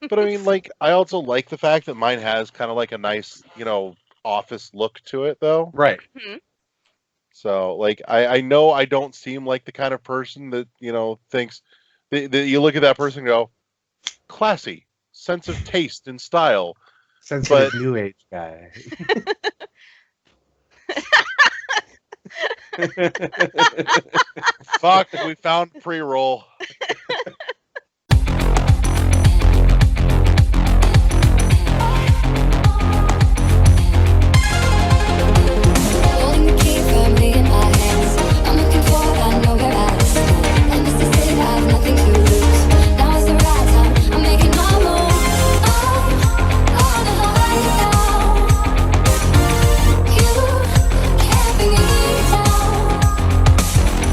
But I mean, like, I also like the fact that mine has kind of like a nice, office look to it, though. Right. Mhm. So, like, I know I don't seem like the kind of person that, thinks that you look at that person and go, classy, sense of taste and style. Sensitive But new age guy. fuck, we found pre-roll. Holding the key firmly in my hands. I'm looking forward, I know where I stand. And this is it, I have nothing to lose. Now is the right time, I'm making my move. On the high now. You can't bring me down.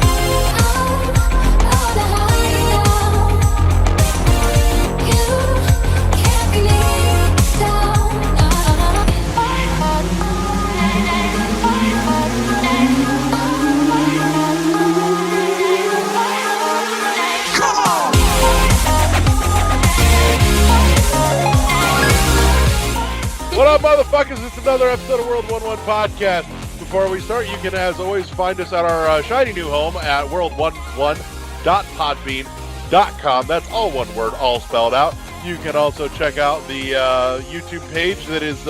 On the high now. You can't bring me down. What up, motherfuckers? It's another episode of World 1-1 Podcast. Before we start, you can, as always, find us at our shiny new home at world11.podbean.com. That's all one word, all spelled out. You can also check out the YouTube page that is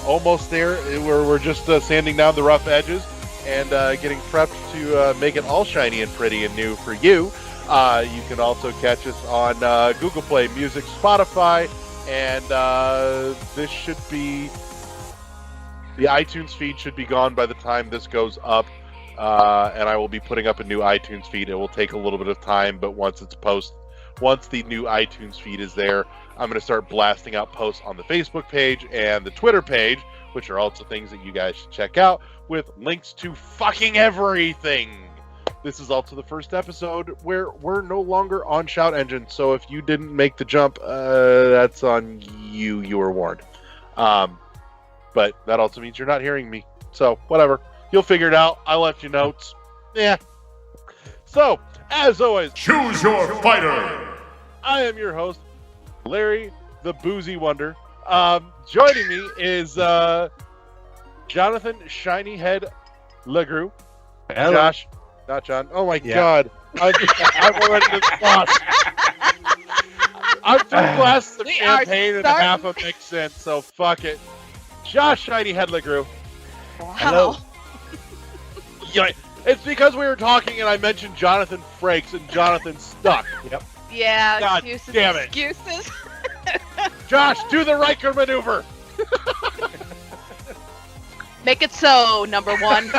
almost there. We're just sanding down the rough edges and getting prepped to make it all shiny and pretty and new for you. You can also catch us on Google Play Music, Spotify, and this should be... The iTunes feed should be gone by the time this goes up, and I will be putting up a new iTunes feed. It will take a little bit of time, but once the new iTunes feed is there, I'm going to start blasting out posts on the Facebook page and the Twitter page, which are also things that you guys should check out, with links to fucking everything. This is also the first episode where we're no longer on Shout Engine, so if you didn't make the jump, that's on you. You were warned. But that also means you're not hearing me. So, whatever. You'll figure it out. I left you notes. Yeah. So, as always, Choose your fighter! I am your host, Larry the Boozy Wonder. Joining me is Jonathan Shiny Head LeGroux. Hello. Josh, not John. Oh my Yeah. God. I'm already in lost. I'm 2 glasses of We are champagne and starting- half a mix in, so fuck it. Josh Shiny Head LeGroux. Wow. Hello. Yeah, it's because we were talking and I mentioned Jonathan Frakes and Jonathan stuck. Yep. Yeah, God excuses. damn it. Excuses. Josh, do the Riker maneuver. Make it so, number one.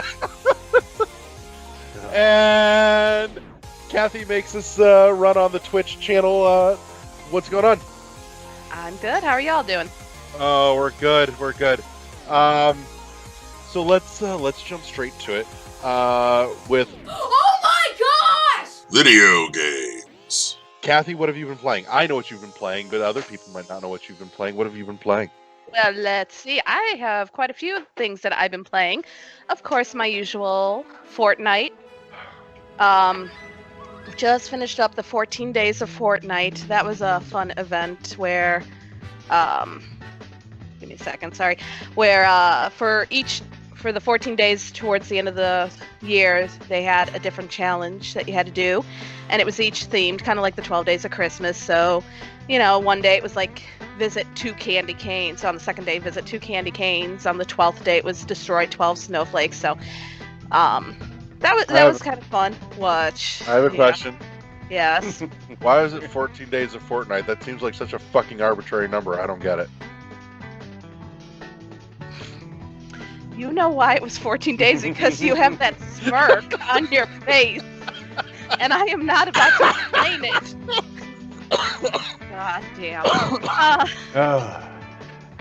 And Kathy makes us run on the Twitch channel. What's going on? I'm good. How are y'all doing? Oh, we're good. We're good. So let's jump straight to it. With Oh my gosh! Video games. Kathy, what have you been playing? I know what you've been playing, but other people might not know what you've been playing. What have you been playing? Well, let's see. I have quite a few things that I've been playing. Of course, my usual Fortnite. Just finished up the 14 days of Fortnite. That was a fun event where, give me a second, sorry. Where for the 14 days towards the end of the year, they had a different challenge that you had to do, and it was each themed, kind of like the 12 days of Christmas. So, one day it was like visit 2 candy canes. On the second day, visit 2 candy canes. On the 12th day, it was destroy 12 snowflakes. So, that was kind of fun. Watch. I have a question. Yes. Why is it 14 days of Fortnite? That seems like such a fucking arbitrary number. I don't get it. You know why it was 14 days? Because you have that smirk on your face. And I am not about to explain it. God damn.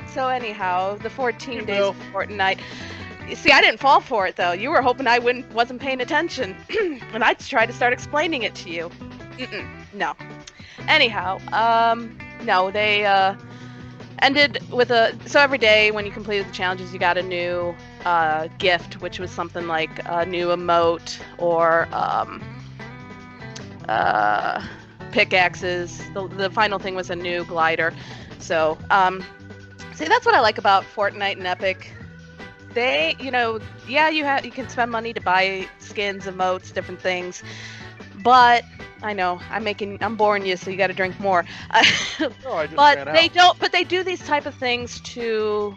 So anyhow, the 14 days of Fortnite. You see, I didn't fall for it, though. You were hoping I wasn't paying attention. And I tried to start explaining it to you. No. Anyhow, no, they ended with so every day when you completed the challenges, you got a new gift, which was something like a new emote or pickaxes. The final thing was a new glider. So, see, that's what I like about Fortnite and Epic. They, yeah, you can spend money to buy skins, emotes, different things, but I know I'm boring you, so you got to drink more. No, I just but ran they out. don't. But they do these type of things to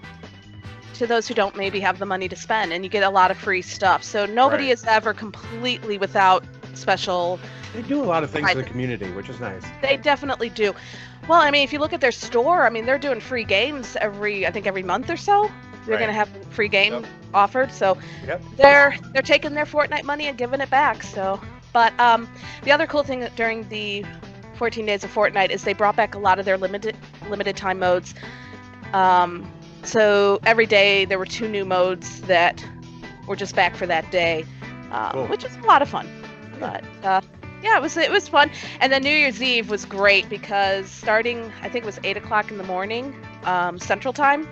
those who don't maybe have the money to spend, and you get a lot of free stuff. So nobody Right. is ever completely without special. They do a lot of things for the Right. community, which is nice. They definitely do. Well, I mean, if you look at their store, I mean, they're doing free games every month or so. They're Right. gonna have a free game Yep. offered. So Yep. they're taking their Fortnite money and giving it back. So, but the other cool thing during the 14 days of Fortnite is they brought back a lot of their limited time modes. So every day there were 2 new modes that were just back for that day, Cool. which is a lot of fun. But yeah, it was fun. And then New Year's Eve was great because starting, I think it was 8 o'clock in the morning, Central Time.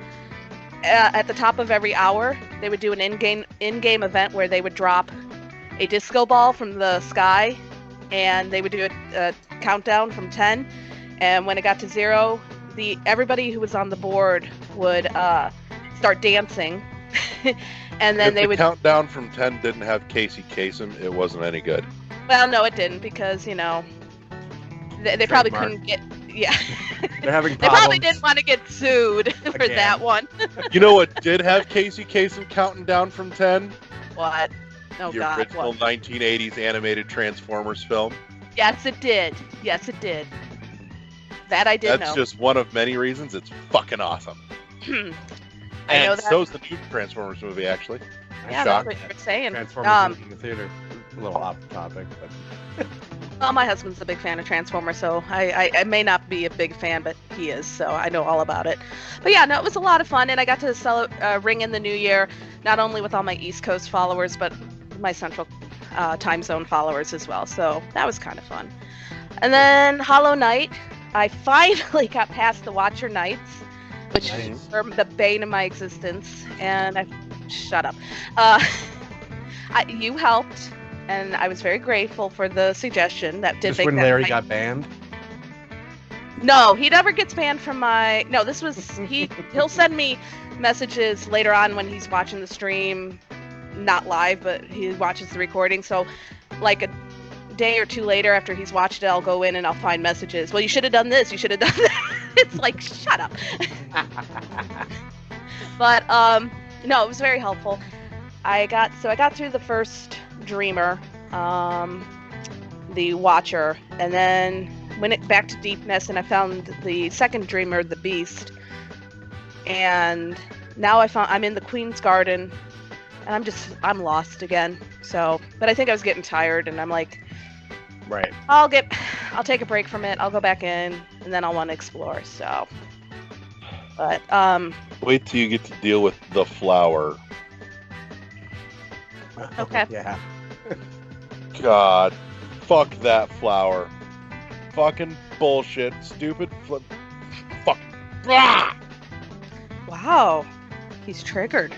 At the top of every hour, they would do an in-game event where they would drop a disco ball from the sky, and they would do a countdown from 10. And when it got to 0, everybody who was on the board would start dancing, and then If they the would. countdown from 10 didn't have Casey Kasem, it wasn't any good. Well, no, it didn't because they probably Trademark. couldn't get. Yeah, They're having they problems. probably didn't want to get sued for Again. that one. You know what did have Casey Kasem counting down from 10? What? Oh The God! original What? 1980s animated Transformers film. Yes, it did. Yes, it did. That I did That's know. just one of many reasons it's fucking awesome. I know And that. so's the new Transformers movie, actually. Yeah, shocked. that's what you were saying. Transformers in the theater. A little off topic, but Well, my husband's a big fan of Transformers, so I may not be a big fan, but he is, so I know all about it. But yeah, no, it was a lot of fun, and I got to ring in the new year, not only with all my East Coast followers, but my Central time zone followers as well. So that was kind of fun. And then Hollow Knight, I finally got past the Watcher Knights, which Nice. were the bane of my existence, and shut up. You helped. And I was very grateful for the suggestion. That did just make when that Larry night. got banned. No, he never gets banned from my. No, this was he'll send me messages later on when he's watching the stream, not live, but he watches the recording. So, like a day or 2 later after he's watched it, I'll go in and I'll find messages. Well, you should have done this. You should have done that. It's like, shut up. But no, it was very helpful. I got through the first Dreamer, the Watcher, and then went back to Deepness, and I found the second Dreamer, the Beast. And now I'm in the Queen's Garden, and I'm lost again. So, but I think I was getting tired, and I'm like, Right. I'll take a break from it. I'll go back in, and then I'll want to explore. So, but Wait till you get to deal with the flower. Okay. Yeah. God. Fuck that flower. Fucking bullshit. Stupid fuck. Ah! wow, he's triggered.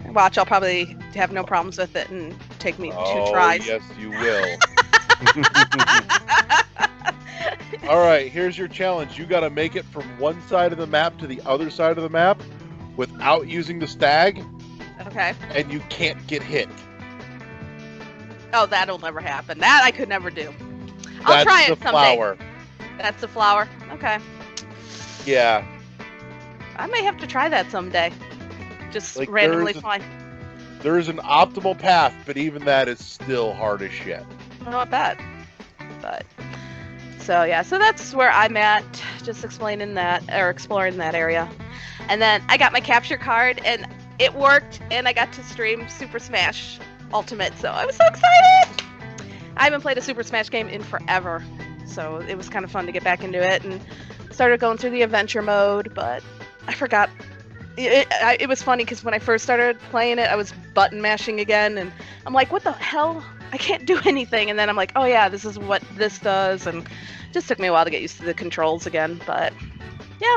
Watch, I'll probably have no problems with it and take me 2 tries. Yes, you will. All right, here's your challenge. You got to make it from one side of the map to the other side of the map without using the stag, Okay. and you can't get hit. Oh, that'll never happen. That I could never do. I'll That's try the it someday. flower. That's the flower. Okay. Yeah. I may have to try that someday. Just Like, randomly there's a- fly. There is an optimal path, but even that is still hard as shit. Not bad. But so yeah, so that's where I'm at, just explaining that or exploring that area. And then I got my capture card and it worked, and I got to stream Super Smash Ultimate, so I was so excited. I haven't played a Super Smash game in forever, so it was kind of fun to get back into it, and started going through the adventure mode, but I forgot. It was funny because when I first started playing it, I was button mashing again, and I'm like, what the hell? I can't do anything. And then I'm like, oh yeah, this is what this does, and it just took me a while to get used to the controls again, but yeah.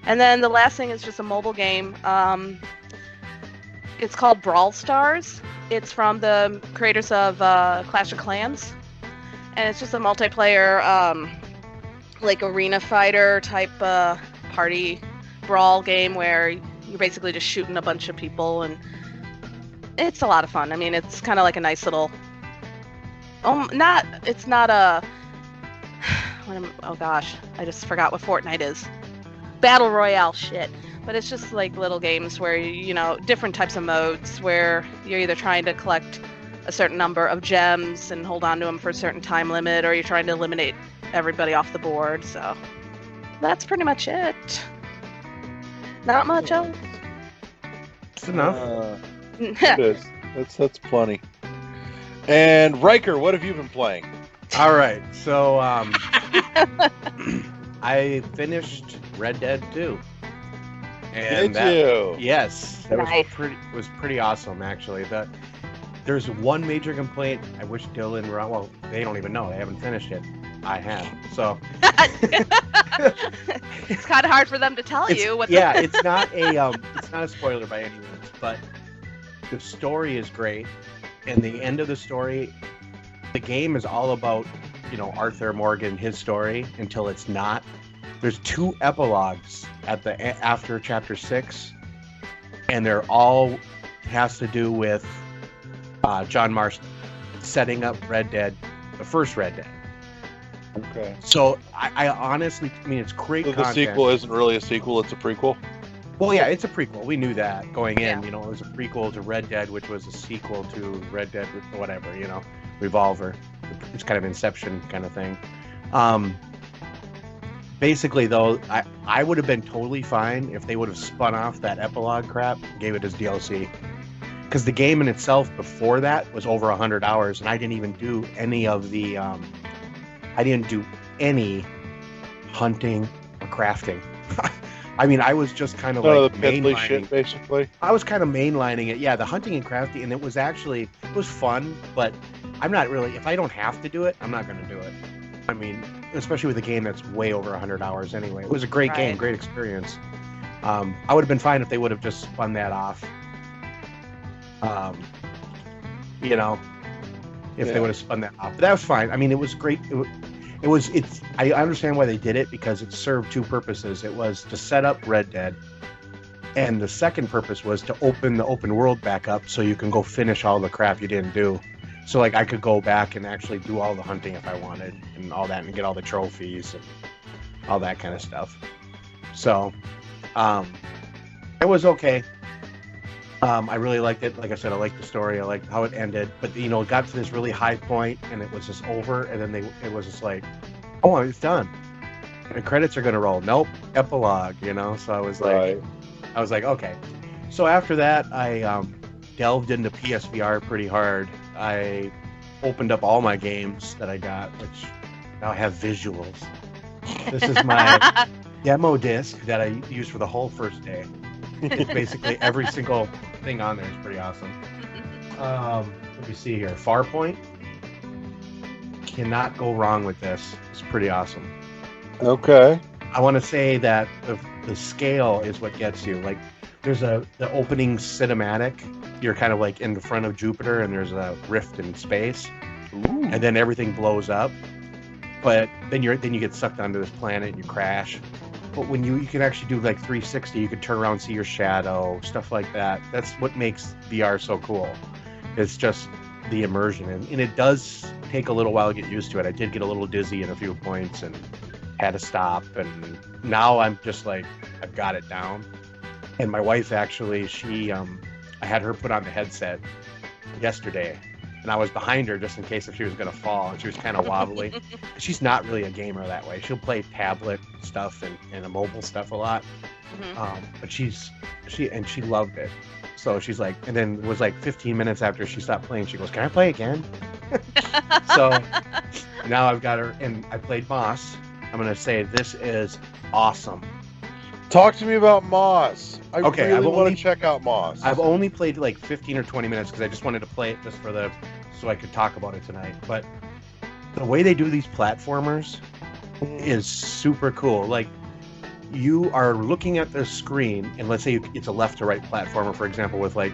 And then the last thing is just a mobile game. It's called Brawl Stars. It's from the creators of Clash of Clans, and it's just a multiplayer, like arena fighter type party brawl game where you're basically just shooting a bunch of people, and it's a lot of fun. I mean, it's kind of like a nice little. It's not a. Oh gosh, I just forgot what Fortnite is. Battle Royale shit. But it's just like little games where, different types of modes where you're either trying to collect a certain number of gems and hold on to them for a certain time limit, or you're trying to eliminate everybody off the board. So that's pretty much it. Not much else. It's enough. It is. That's plenty. And Riker, what have you been playing? All right, so I finished Red Dead 2. And Did you? Yes, that Nice. was pretty awesome actually. There's one major complaint. I wish Dylan were on. Well, they don't even know. They haven't finished it. I have. So It's kind of hard for them to tell you what. it's not a spoiler by any means, but the story is great, and the end of the story, the game is all about Arthur Morgan, his story, until it's not. There's 2 epilogues after chapter 6, and they're all has to do with John Marston setting up Red Dead, the first Red Dead. Okay. So I honestly, it's great So the content. sequel isn't really a sequel; it's a prequel. Well, yeah, it's a prequel. We knew that going in. Yeah. It was a prequel to Red Dead, which was a sequel to Red Dead, whatever. Revolver. It's kind of Inception kind of thing. Basically, though, I would have been totally fine if they would have spun off that epilogue crap and gave it as DLC. Because the game in itself before that was over 100 hours, and I didn't even do any of the... I didn't do any hunting or crafting. I mean, I was just kind of None like of the piddly mainlining. shit, basically. I was kind of mainlining it. Yeah, the hunting and crafting, and it was fun, but I'm not really... If I don't have to do it, I'm not going to do it. I mean, especially with a game that's way over 100 hours anyway. It was a great game, great experience. I would have been fine if they would have just spun that off. If they would have spun that off. But that was fine. I mean, it was great. I understand why they did it, because it served 2 purposes. It was to set up Red Dead, and the second purpose was to open the open world back up so you can go finish all the crap you didn't do. So, like, I could go back and actually do all the hunting if I wanted and all that, and get all the trophies and all that kind of stuff. So, it was okay. I really liked it. Like I said, I liked the story. I liked how it ended. But, it got to this really high point, and it was just over. And then it was just like, oh, it's done. The credits are going to roll. Nope. Epilogue, So I was like, okay. So after that, I delved into PSVR pretty hard. I opened up all my games that I got, which now have visuals. This is my demo disc that I used for the whole first day. Basically, every single thing on there is pretty awesome. Let me see here. Farpoint. Cannot go wrong with this. It's pretty awesome. Okay. I want to say that the scale is what gets you. Like, there's the opening cinematic. You're kind of like in the front of Jupiter, and there's a rift in space, and then everything blows up. But then you get sucked onto this planet and you crash. But when you can actually do like 360, you can turn around and see your shadow, stuff like that. That's what makes VR so cool. It's just the immersion, and it does take a little while to get used to it. I did get a little dizzy in a few points and had to stop, and now I'm just like, I've got it down. And my wife actually, I had her put on the headset yesterday, and I was behind her just in case if she was going to fall, and she was kind of wobbly. She's not really a gamer that way. She'll play tablet stuff and mobile stuff a lot. Mm-hmm. But she loved it. So she's like, and then it was like 15 minutes after she stopped playing, she goes, "Can I play again?" So now I've got her, and I played Moss. I'm going to say this is awesome. Talk to me about Moss. I Okay, really I've want only- to check out Moss. I've only played like 15 or 20 minutes because I just wanted to play it just so I could talk about it tonight. But the way they do these platformers is super cool. Like, you are looking at the screen, and let's say it's a left to right platformer, for example, with like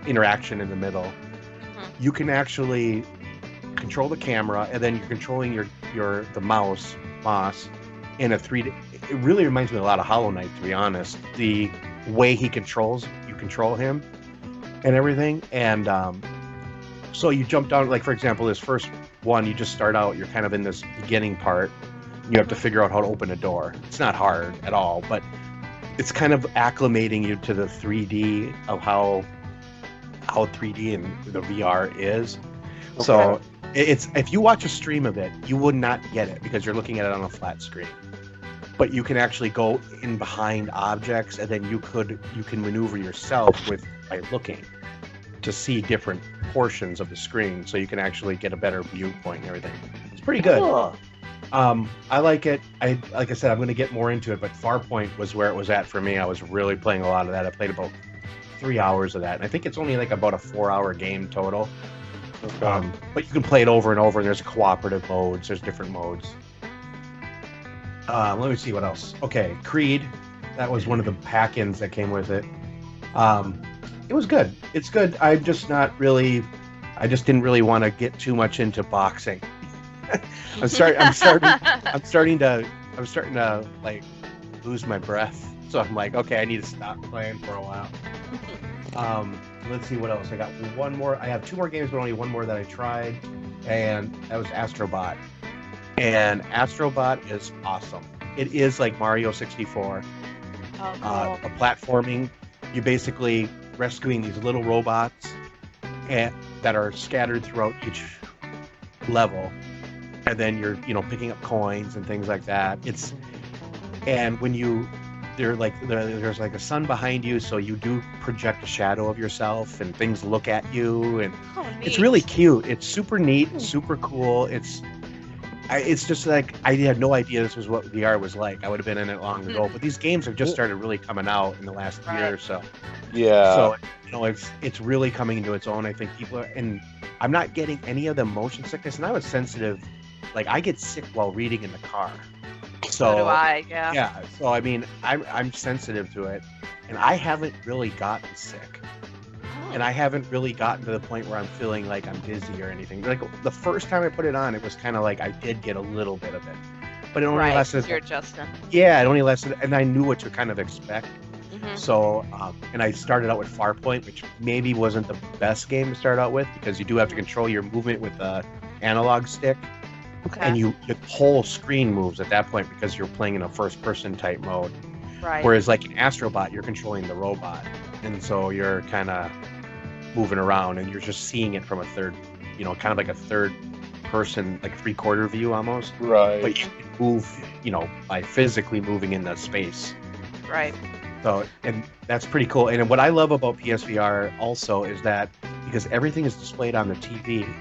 interaction in the middle. You can actually control the camera, and then you're controlling the mouse in a 3D. It really reminds me a lot of Hollow Knight, to be honest. The way you control him and everything. And so you jump down, like for example, this first one, you just start out, you're kind of in this beginning part. You have to figure out how to open a door. It's not hard at all, but it's kind of acclimating you to the 3D of how 3D and the VR is. Okay. So it's, if you watch a stream of it, you would not get it because you're looking at it on a flat screen. But you can actually go in behind objects, and then you can maneuver yourself by looking to see different portions of the screen, so you can actually get a better viewpoint and everything. It's pretty good. Cool. I like it. Like I said, I'm going to get more into it, but Farpoint was where it was at for me. I was really playing a lot of that. I played about 3 hours of that, and I think it's only like about a 4-hour game total. Okay. But you can play it over and over, and there's cooperative modes. There's different modes. Let me see what else. Okay, Creed. That was one of the pack-ins that came with it. It was good. It's good. I just didn't really want to get too much into boxing. I'm starting to like lose my breath. So I'm like, okay, I need to stop playing for a while. Let's see what else. I got one more. I have 2 more games, but only one more that I tried, and that was Astrobot. And Astrobot is awesome. It is like Mario 64. Oh, cool. A platforming. You basically rescuing these little robots that are scattered throughout each level, and then you're picking up coins and things like that. And when there's like a sun behind you, so you do project a shadow of yourself, and things look at you, and it's really cute. It's super neat, super cool. It's just like, I had no idea this was what VR was like. I would have been in it long ago, but these games have just started really coming out in the last year or so. Yeah. So it's really coming into its own. I think people are, and I'm not getting any of the motion sickness. And I was sensitive, like I get sick while reading in the car. So do I. Yeah. Yeah. So I mean, I'm sensitive to it, and I haven't really gotten sick. And I haven't really gotten to the point where I'm feeling like I'm dizzy or anything. Like the first time I put it on, it was kind of like I did get a little bit of it, but it only lasted. You're adjusting. Yeah, it only lasted, and I knew what to kind of expect. Mm-hmm. So, and I started out with Farpoint, which maybe wasn't the best game to start out with because you do have to control your movement with the analog stick, and the whole screen moves at that point because you're playing in a first-person type mode. Right. Whereas, like in Astrobot, you're controlling the robot, and so you're kind of moving around, and you're just seeing it from a third, kind of like a third person, like 3/4 view almost. Right. But you can move, by physically moving in the space. Right. So, and that's pretty cool. And what I love about PSVR also is that because everything is displayed on the TV,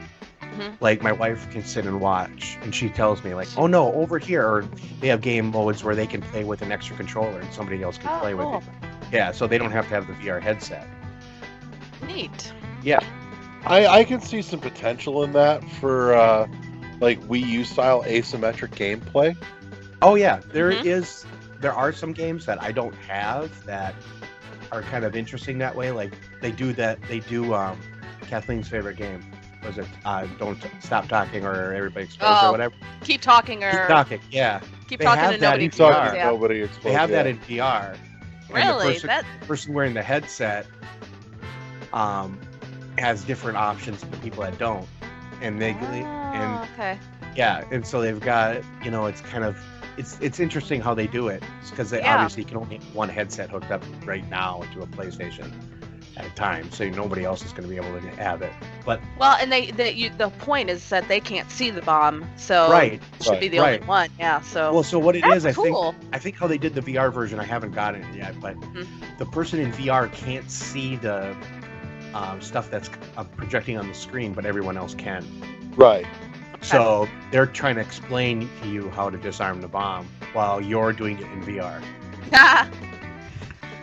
like my wife can sit and watch, and she tells me like, oh no, over here, or they have game modes where they can play with an extra controller and somebody else can play with it. Yeah, so they don't have to have the VR headset. Neat. Yeah. I can see some potential in that for like Wii U style asymmetric gameplay. Oh yeah, there are some games that I don't have that are kind of interesting that way. Like they do Kathleen's favorite game. Was it Don't Stop Talking or Everybody Explodes or whatever? Keep Talking or Keep Talking, yeah. Keep Talking to Nobody Explodes. Yeah. Nobody Explodes. They have that in VR. Really? The person wearing the headset has different options than the people that don't. And okay. Yeah, and so they've got, it's kind of it's interesting how they do it because they obviously can only have one headset hooked up right now to a PlayStation at a time, so nobody else is going to be able to have it. But and the point is that they can't see the bomb, so it should be the only one. Yeah. So so what it is, cool. I think how they did the VR version, I haven't gotten it yet, but the person in VR can't see the stuff that's projecting on the screen, but everyone else can. Right. So they're trying to explain to you how to disarm the bomb while you're doing it in VR.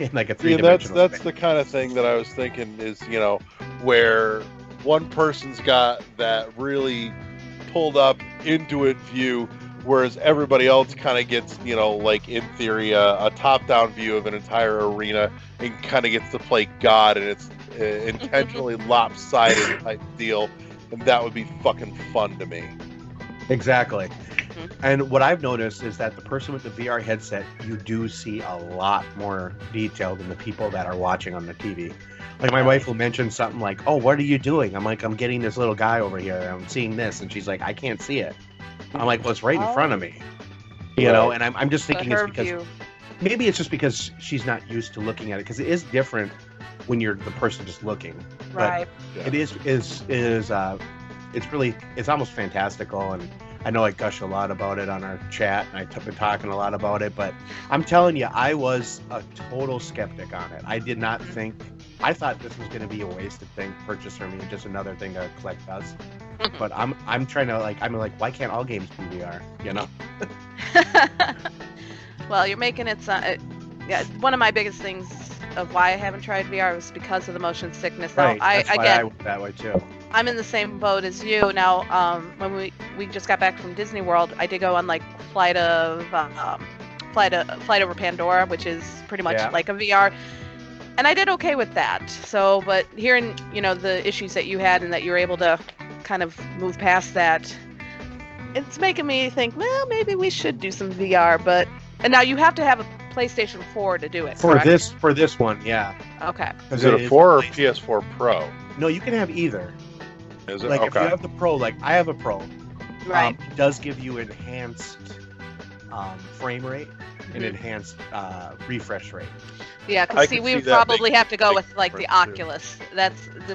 In like a 3-dimensional that's the kind of thing that I was thinking is, where one person's got that really pulled up into it view, whereas everybody else kind of gets, like in theory, a top-down view of an entire arena and kind of gets to play God, and it's intentionally lopsided type deal. and that would be fucking fun to me. Exactly. And what I've noticed is that the person with the VR headset, you do see a lot more detail than the people that are watching on the TV. Like my wife will mention something like, "Oh, what are you doing?" I'm like, "I'm getting this little guy over here. I'm seeing this," and she's like, "I can't see it." I'm like, "Well, it's right in front of me." You know, and I'm just thinking it's because maybe it's just because she's not used to looking at it, because it is different when you're the person just looking. Right. But it is it's almost fantastical, and I know I gush a lot about it on our chat, and I've been talking a lot about it, but I'm telling you, I was a total skeptic on it. I did not think, I thought this was going to be a wasted thing, purchase for me, just another thing to collect dust. But I'm trying to I'm like, why can't all games be VR? You know? Well, you're making it sound. Yeah, one of my biggest things of why I haven't tried VR was because of the motion sickness. Now, Right. That's why I went that way too. I'm in the same boat as you. Now, when we just got back from Disney World, I did go on like Flight Over Pandora, which is pretty much like a VR, and I did okay with that. So, but hearing the issues that you had and that you were able to kind of move past that, it's making me think, well, maybe we should do some VR. And now you have to have a PlayStation 4 to do it. For correct? this one, yeah. Okay. Is it a 4 or PS4 Pro? No, you can have either. Is it? Like if Okay. you have the Pro, like I have a Pro, Right. it does give you enhanced frame rate and enhanced refresh rate. Yeah, I because can we see would that probably makes have to go big with like the difference, too. Oculus.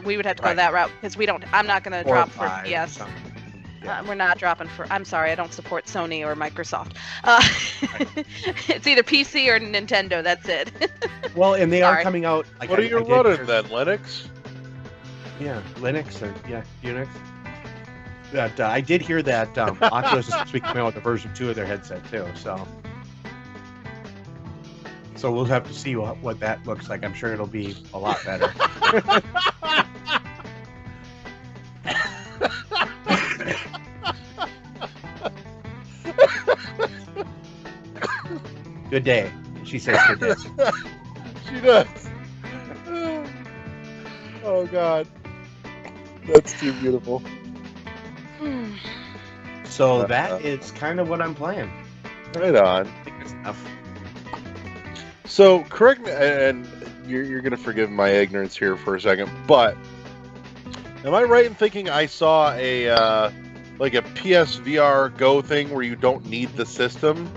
We would have to go Right. that route because I'm not going to 4 or drop for 5 or PS. something. Yeah. We're not dropping for. I'm sorry, I don't support Sony or Microsoft. It's either PC or Nintendo. That's it. Well, and they are Sorry. coming out. Like, What are I you did running hear- then, Linux? Yeah, Linux or Unix. That I did hear that Oculus is supposed to be coming out with a version 2 of their headset too. So we'll have to see what that looks like. I'm sure it'll be a lot better. Good day. She says good day. She does. Oh God, that's too beautiful. So that is kind of what I'm playing. Right on. I think it's enough. So correct me, and you're gonna forgive my ignorance here for a second, but am I right in thinking I saw a like a PSVR Go thing where you don't need the system?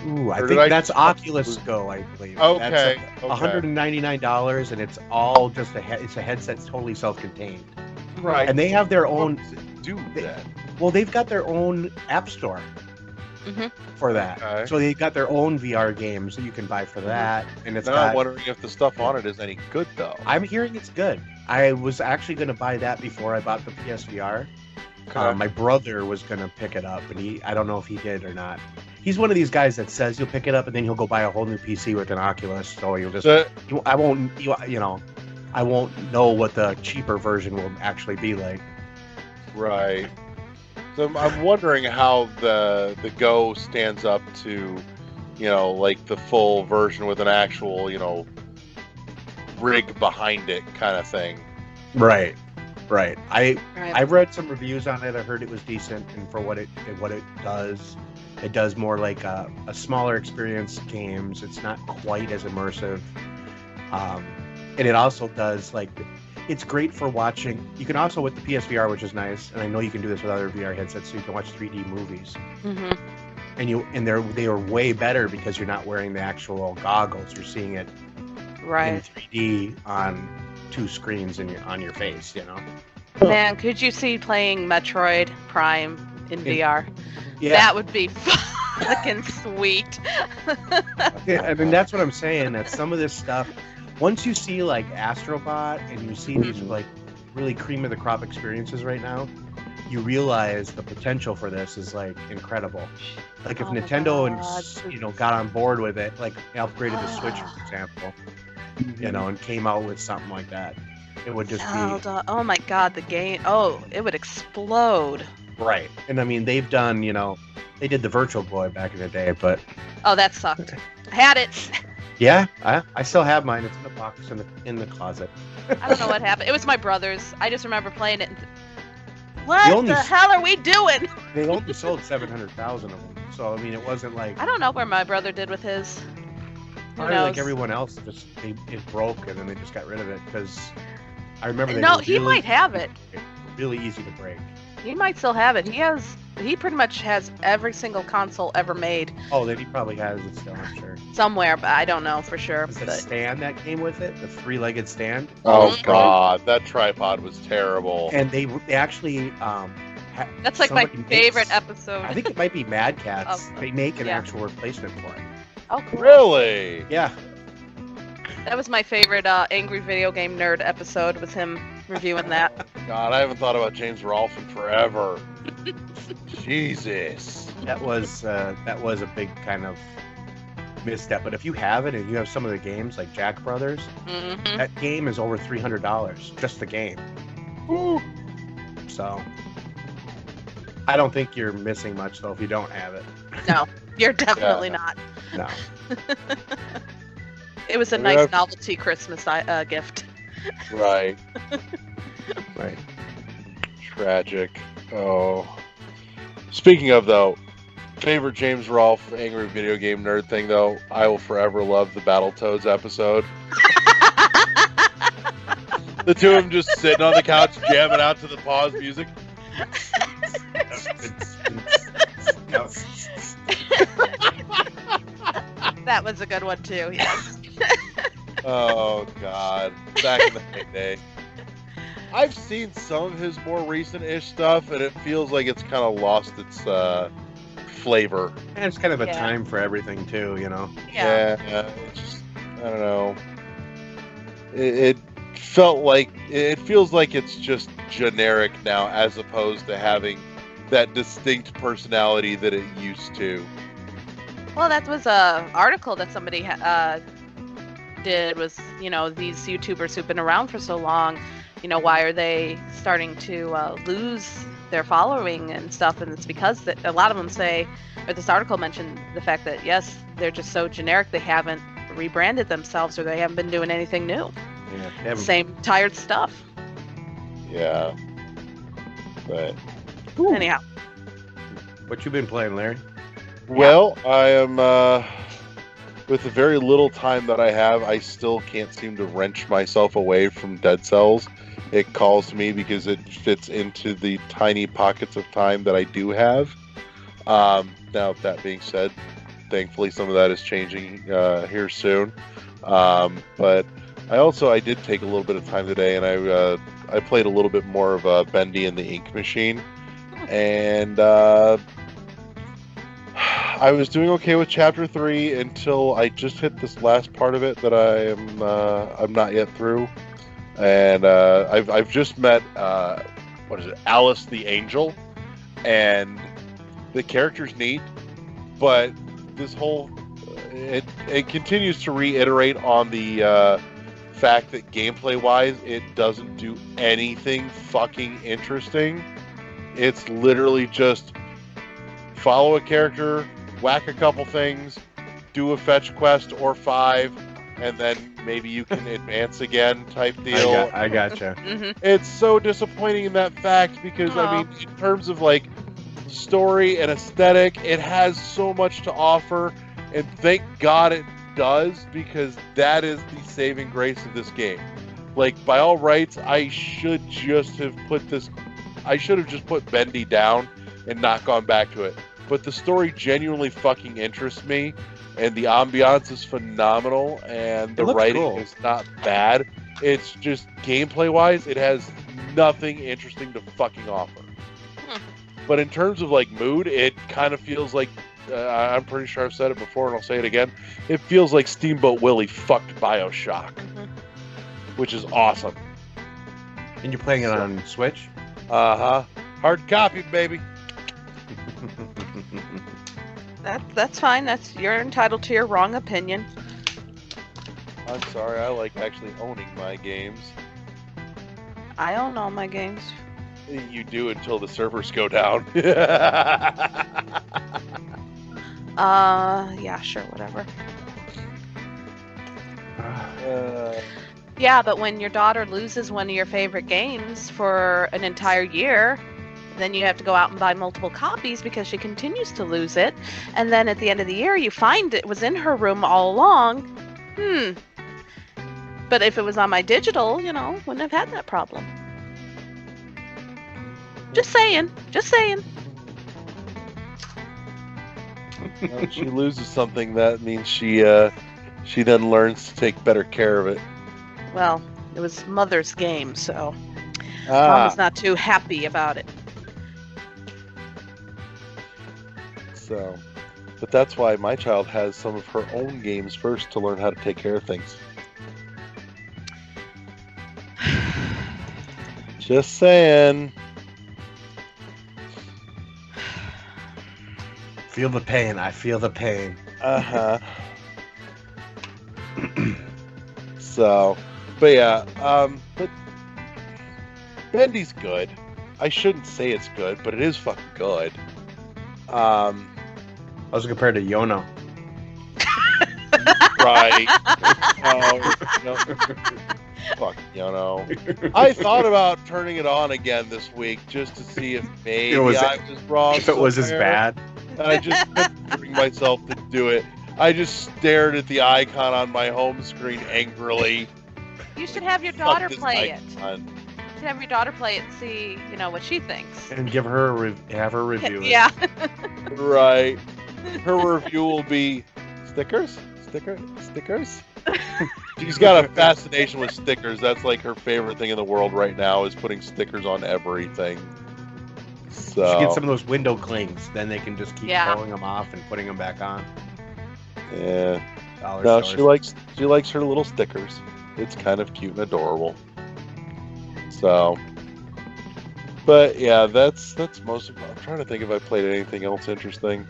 Ooh, I Or think did I that's just- Oculus Go, I believe. Okay, That's okay. $199, and it's all just it's a headset that's totally self-contained. Right. And they have their own. Do that. Well, they've got their own app store Mhm. for that. Okay. So they've got their own VR games that you can buy for that, and it's Now I'm got. wondering if the stuff on it is any good though. I'm hearing it's good. I was actually going to buy that before I bought the PSVR. Okay. My brother was going to pick it up, and I don't know if he did or not. He's one of these guys that says he'll pick it up and then he'll go buy a whole new PC with an Oculus. So you'll just, So- I won't know what the cheaper version will actually be like. Right. So I'm wondering how the Go stands up to, like the full version with an actual, rig behind it kind of thing. Right. Right. I've read some reviews on it. I heard it was decent, and for what it does more like a smaller experience games. It's not quite as immersive, and it also does it's great for watching. You can also with the PSVR, which is nice, and I know you can do this with other VR headsets, so you can watch 3D movies. Mhm. And they are way better because you're not wearing the actual goggles. You're seeing it in Right. 3D on 2 screens on your face. Man, could you see playing Metroid Prime in VR? Yeah. That would be fucking sweet. Yeah, I mean that's what I'm saying. That some of this stuff, once you see like Astrobot and you see these like really cream of the crop experiences right now, you realize the potential for this is like incredible. Like if Oh my Nintendo God. and got on board with it, like upgraded the Switch for example, and came out with something like that, it would just Zelda. Oh my God, the game. Oh, it would explode. be right. And I mean they've done, they did the Virtual Boy back in the day, but Oh, that sucked. Had it. Yeah, I still have mine. It's in a box in the closet. I don't know what happened. It was my brother's. I just remember playing it. What only the s- hell are we doing? They only sold 700,000 of them, so I mean, it wasn't like I don't know where my brother did with his. Who probably knows? like everyone else. It broke and then they just got rid of it because I remember they No, were he really, might have it. really easy to break. He might still have it. He pretty much has every single console ever made Oh, then he probably has it still. I'm sure. somewhere, but I don't know for sure. The But stand that came with it, the three-legged stand, Oh Mhm. God, that tripod was terrible. and they actually that's like my somebody favorite makes- episode. I think it might be Mad Cats. Oh, They make an yeah. actual replacement for it. Oh, cool. Really? Yeah. That was my favorite Angry Video Game Nerd episode. Was him reviewing that. God, I haven't thought about James Rolfe in forever. Jesus. That was a big kind of misstep. But if you have it and you have some of the games like Jack Brothers, Hmm. that game is over $300 just the game. Ooh. So I don't think you're missing much though if you don't have it. No, you're definitely Yeah. not. No. It was a We nice have- novelty Christmas gift. Right. Right. Tragic. Oh. Speaking of though, favorite James Rolfe angry video game nerd thing though, I will forever love the Battletoads episode. The two of them just sitting on the couch jamming out to the pause music. That was a good one too. Yes. Oh God, back in the heyday. I've seen some of his more recent-ish stuff, and it feels like it's kind of lost its flavor. And it's kind of a Yeah. time for everything too, you know. Yeah. It's just, I don't know. It feels like it's just generic now, as opposed to having that distinct personality that it used to. Well, that was a article that somebody did. Was these YouTubers who've been around for so long, why are they starting to lose their following and stuff? And it's because that a lot of them say, or this article mentioned the fact that yes, they're just so generic. They haven't rebranded themselves, or they haven't been doing anything new. Yeah. They haven't- Same tired stuff. Yeah. But Anyhow, What you been playing, Larry? well, I am with the very little time that I have, I still can't seem to wrench myself away from Dead Cells. It calls to me because it fits into the tiny pockets of time that I do have. Now, that being said, thankfully some of that is changing here soon. But I did take a little bit of time today, and I played a little bit more of Bendy and the Ink Machine, and I was doing okay with Chapter 3 until I just hit this last part of it that I'm not yet through, and I've just met Alice the Angel, and the character's neat, but this whole it continues to reiterate on the fact that gameplay wise it doesn't do anything fucking interesting. It's literally just follow a character, whack a couple things, do a fetch quest or 5, and then maybe you can advance again type deal. I gotcha. hmm It's so disappointing in that fact because I Aw. mean, in terms of like story and aesthetic, it has so much to offer, and thank God it does, because that is the saving grace of this game. Like, by all rights, I should have just put Bendy down and not gone back to it. But the story genuinely fucking interests me, and the ambiance is phenomenal, and the looks writing cool. is not bad. It's just gameplay-wise, it has nothing interesting to fucking offer. Hmm. But in terms of like mood, it kind of feels like I'm pretty sure I've said it before, and I'll say it again. It feels like Steamboat Willie fucked BioShock, which is awesome. And you're playing it on Switch? Hard copy, baby. That's fine. You're entitled to your wrong opinion. I'm sorry, I like actually owning my games. I own all my games. You do until the servers go down. Yeah, sure, whatever. Yeah, but when your daughter loses one of your favorite games for an entire year, then you have to go out and buy multiple copies because she continues to lose it. And then at the end of the year, you find it was in her room all along. But if it was on my digital, wouldn't have had that problem. Just saying. Just saying. Well, if she loses something, that means she then learns to take better care of it. Well, it was Mother's game, so Mom was not too happy about it. So, but that's why my child has some of her own games first to learn how to take care of things. Just saying. Feel the pain. I feel the pain. So, but yeah, but Bendy's good. I shouldn't say it's good, but it is fucking good. I was compared to Yono. Right. Fuck, I thought about turning it on again this week just to see if maybe I was wrong. If it was as bad. And I just couldn't bring myself to do it. I just stared at the icon on my home screen angrily. You should have your daughter Fuck this play it. icon. You should have your daughter play it and see, what she thinks. And give her have her review it. Yeah. Right. Her review will be stickers? Stickers? She's got a fascination with stickers. That's like her favorite thing in the world right now is putting stickers on everything. So You should get some of those window clings. Then they can just keep pulling them off and putting them back on. Yeah. No, she likes her little stickers. It's kind of cute and adorable. So, but yeah, that's most of it. I'm trying to think if I played anything else interesting.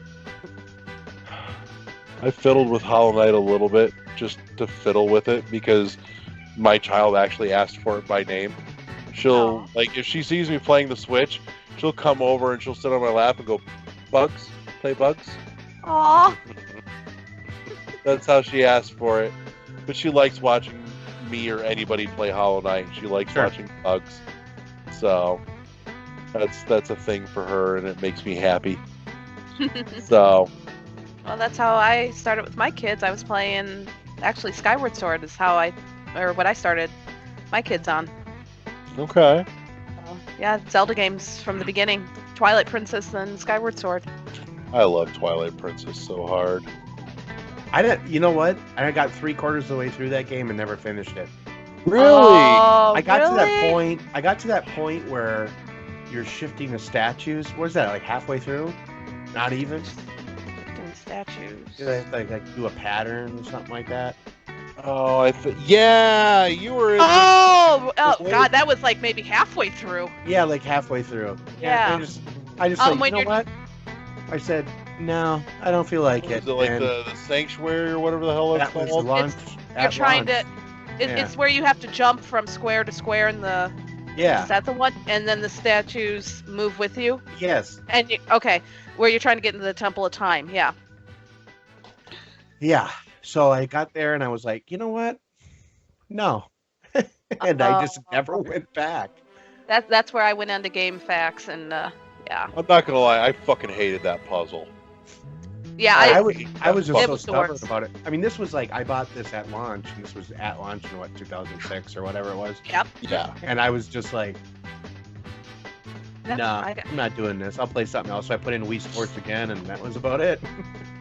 I fiddled with Hollow Knight a little bit just to fiddle with it because my child actually asked for it by name. She'll like if she sees me playing the Switch, she'll come over and she'll sit on my lap and go, "Bugs, play Bugs." Aww. That's how she asked for it. But she likes watching me or anybody play Hollow Knight. She likes watching Bugs. So that's a thing for her, and it makes me happy. So. Well, that's how I started with my kids. I was playing, actually, Skyward Sword is what I started my kids on. Okay. So, yeah, Zelda games from the beginning. Twilight Princess and Skyward Sword. I love Twilight Princess so hard. You know what? I got 3/4 of the way through that game and never finished it. Really? Oh, I got to that point. I got to that point where you're shifting the statues. What is that? Like halfway through? Not even. Shifting statues. You have to like do a pattern or something like that. Oh, yeah, you were. Oh, God, that was like maybe halfway through. Yeah, like halfway through. Yeah. I just like, you know what? I said, no, I don't feel like it. Is it like the Sanctuary or whatever the hell that's that was called? launch. You're trying to. It's where you have to jump from square to square in the. Yeah. Is that the one? And then the statues move with you. Yes. And where you're trying to get into the Temple of Time. Yeah. Yeah. So I got there and I was like, you know what? No. And I just never went back. That's where I went into Game Facts and yeah. I'm not gonna lie, I fucking hated that puzzle. Yeah, I was just so stubborn about it. I mean, this was like I bought this at launch, and this was at launch in 2006 or whatever it was. Yep. Yeah. And I was just like, no, I'm not doing this. I'll play something else. So I put in Wii Sports again, and that was about it.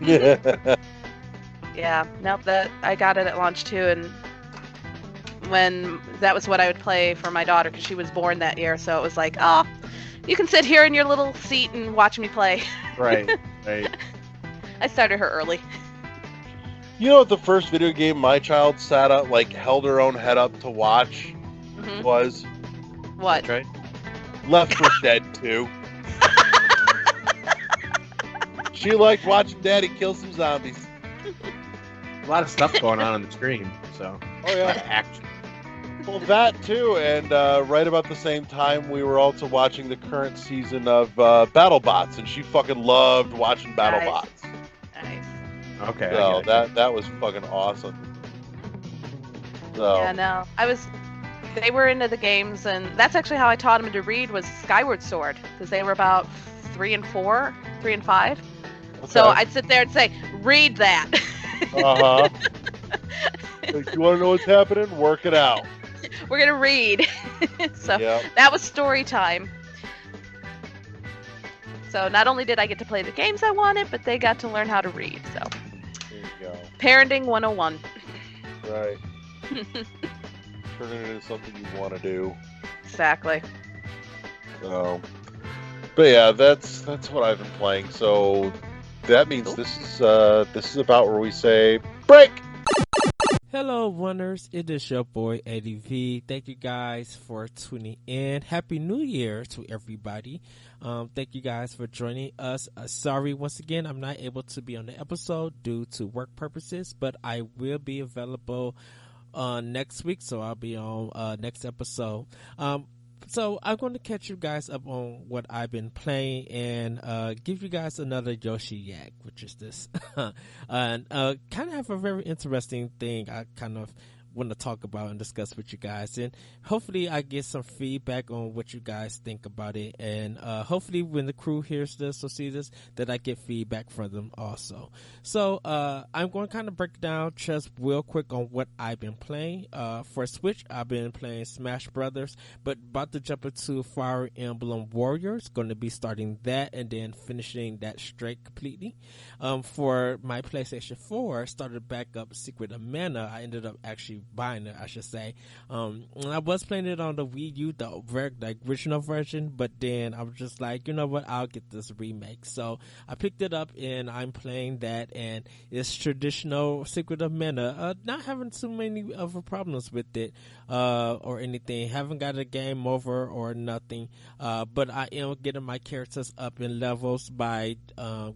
Yeah. Nope. I got it at launch too, and when that was what I would play for my daughter because she was born that year, so it was like, oh, you can sit here in your little seat and watch me play. Right. Right. I started her early. You know what the first video game my child sat up, like held her own head up to watch was? What? That's right. Left 4 Dead 2. She liked watching Daddy kill some zombies. A lot of stuff going on the screen, so. Oh yeah. Action. Well, that too, and right about the same time, we were also watching the current season of BattleBots, and she fucking loved watching BattleBots. Nice. Okay. So that was fucking awesome. So Yeah, no. They were into the games, and that's actually how I taught them to read was Skyward Sword, because they were about 3 and 5. So okay. I'd sit there and say, read that. Uh-huh. Like, you want to know what's happening? Work it out. We're going to read. So Yep. that was story time. So not only did I get to play the games I wanted, but they got to learn how to read. So There you go. parenting 101. Right. Turn it into something you want to do. Exactly. So, but yeah, that's what I've been playing. So that means Cool. this is about where we say break. Hello, Wonders. It is your boy Eddie V. Thank you guys for tuning in. Happy New Year to everybody. Thank you guys for joining us. Sorry, once again, I'm not able to be on the episode due to work purposes, but I will be available next week, so I'll be on next episode. So I'm going to catch you guys up on what I've been playing and give you guys another Yoshi Yak, which is this. And kind of have a very interesting thing I kind of want to talk about and discuss with you guys, and hopefully I get some feedback on what you guys think about it, and hopefully when the crew hears this or sees this, that I get feedback from them also. So I'm going to kind of break down just real quick on what I've been playing. For Switch, I've been playing Smash Brothers, but about to jump into Fire Emblem Warriors. Going to be starting that and then finishing that straight completely. For my PlayStation 4, started back up Secret of Mana. I ended up actually buying it, I should say. I was playing it on the Wii U, the original version, but then I was just like, you know what, I'll get this remake. So I picked it up and I'm playing that, and it's traditional Secret of Mana. Not having too many other problems with it or anything. Haven't got a game over or nothing, but I am getting my characters up in levels by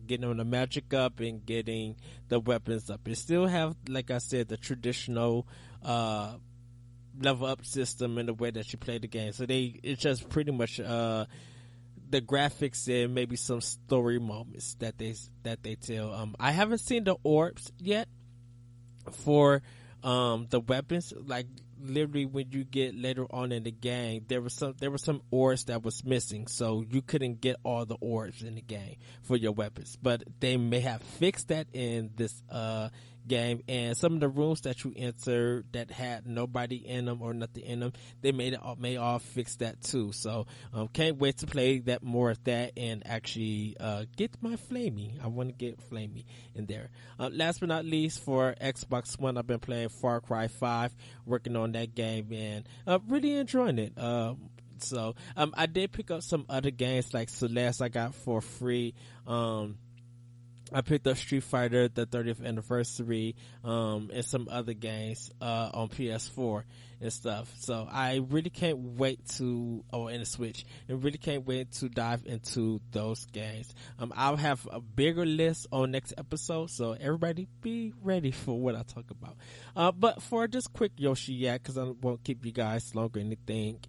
getting the magic up and getting the weapons up. It still have, like I said, the traditional level up system in the way that you play the game. So it's just pretty much the graphics and maybe some story moments that they tell. I haven't seen the orbs yet for the weapons. Like literally when you get later on in the game, there were some orbs that was missing, so you couldn't get all the orbs in the game for your weapons. But they may have fixed that in this game, and some of the rooms that you enter that had nobody in them or nothing in them, they may all fix that too. So can't wait to play that more of that and actually get my Flamey. I want to get Flamey in there. Last but not least, for Xbox One, I've been playing Far Cry 5, working on that game and really enjoying it. So I did pick up some other games like Celeste I got for free. I picked up Street Fighter, the 30th anniversary, and some other games on PS4 and stuff. So I really can't wait in the Switch, and really can't wait to dive into those games. I'll have a bigger list on next episode, so everybody be ready for what I talk about. But for just quick Yoshi Yak, because I won't keep you guys longer than anything.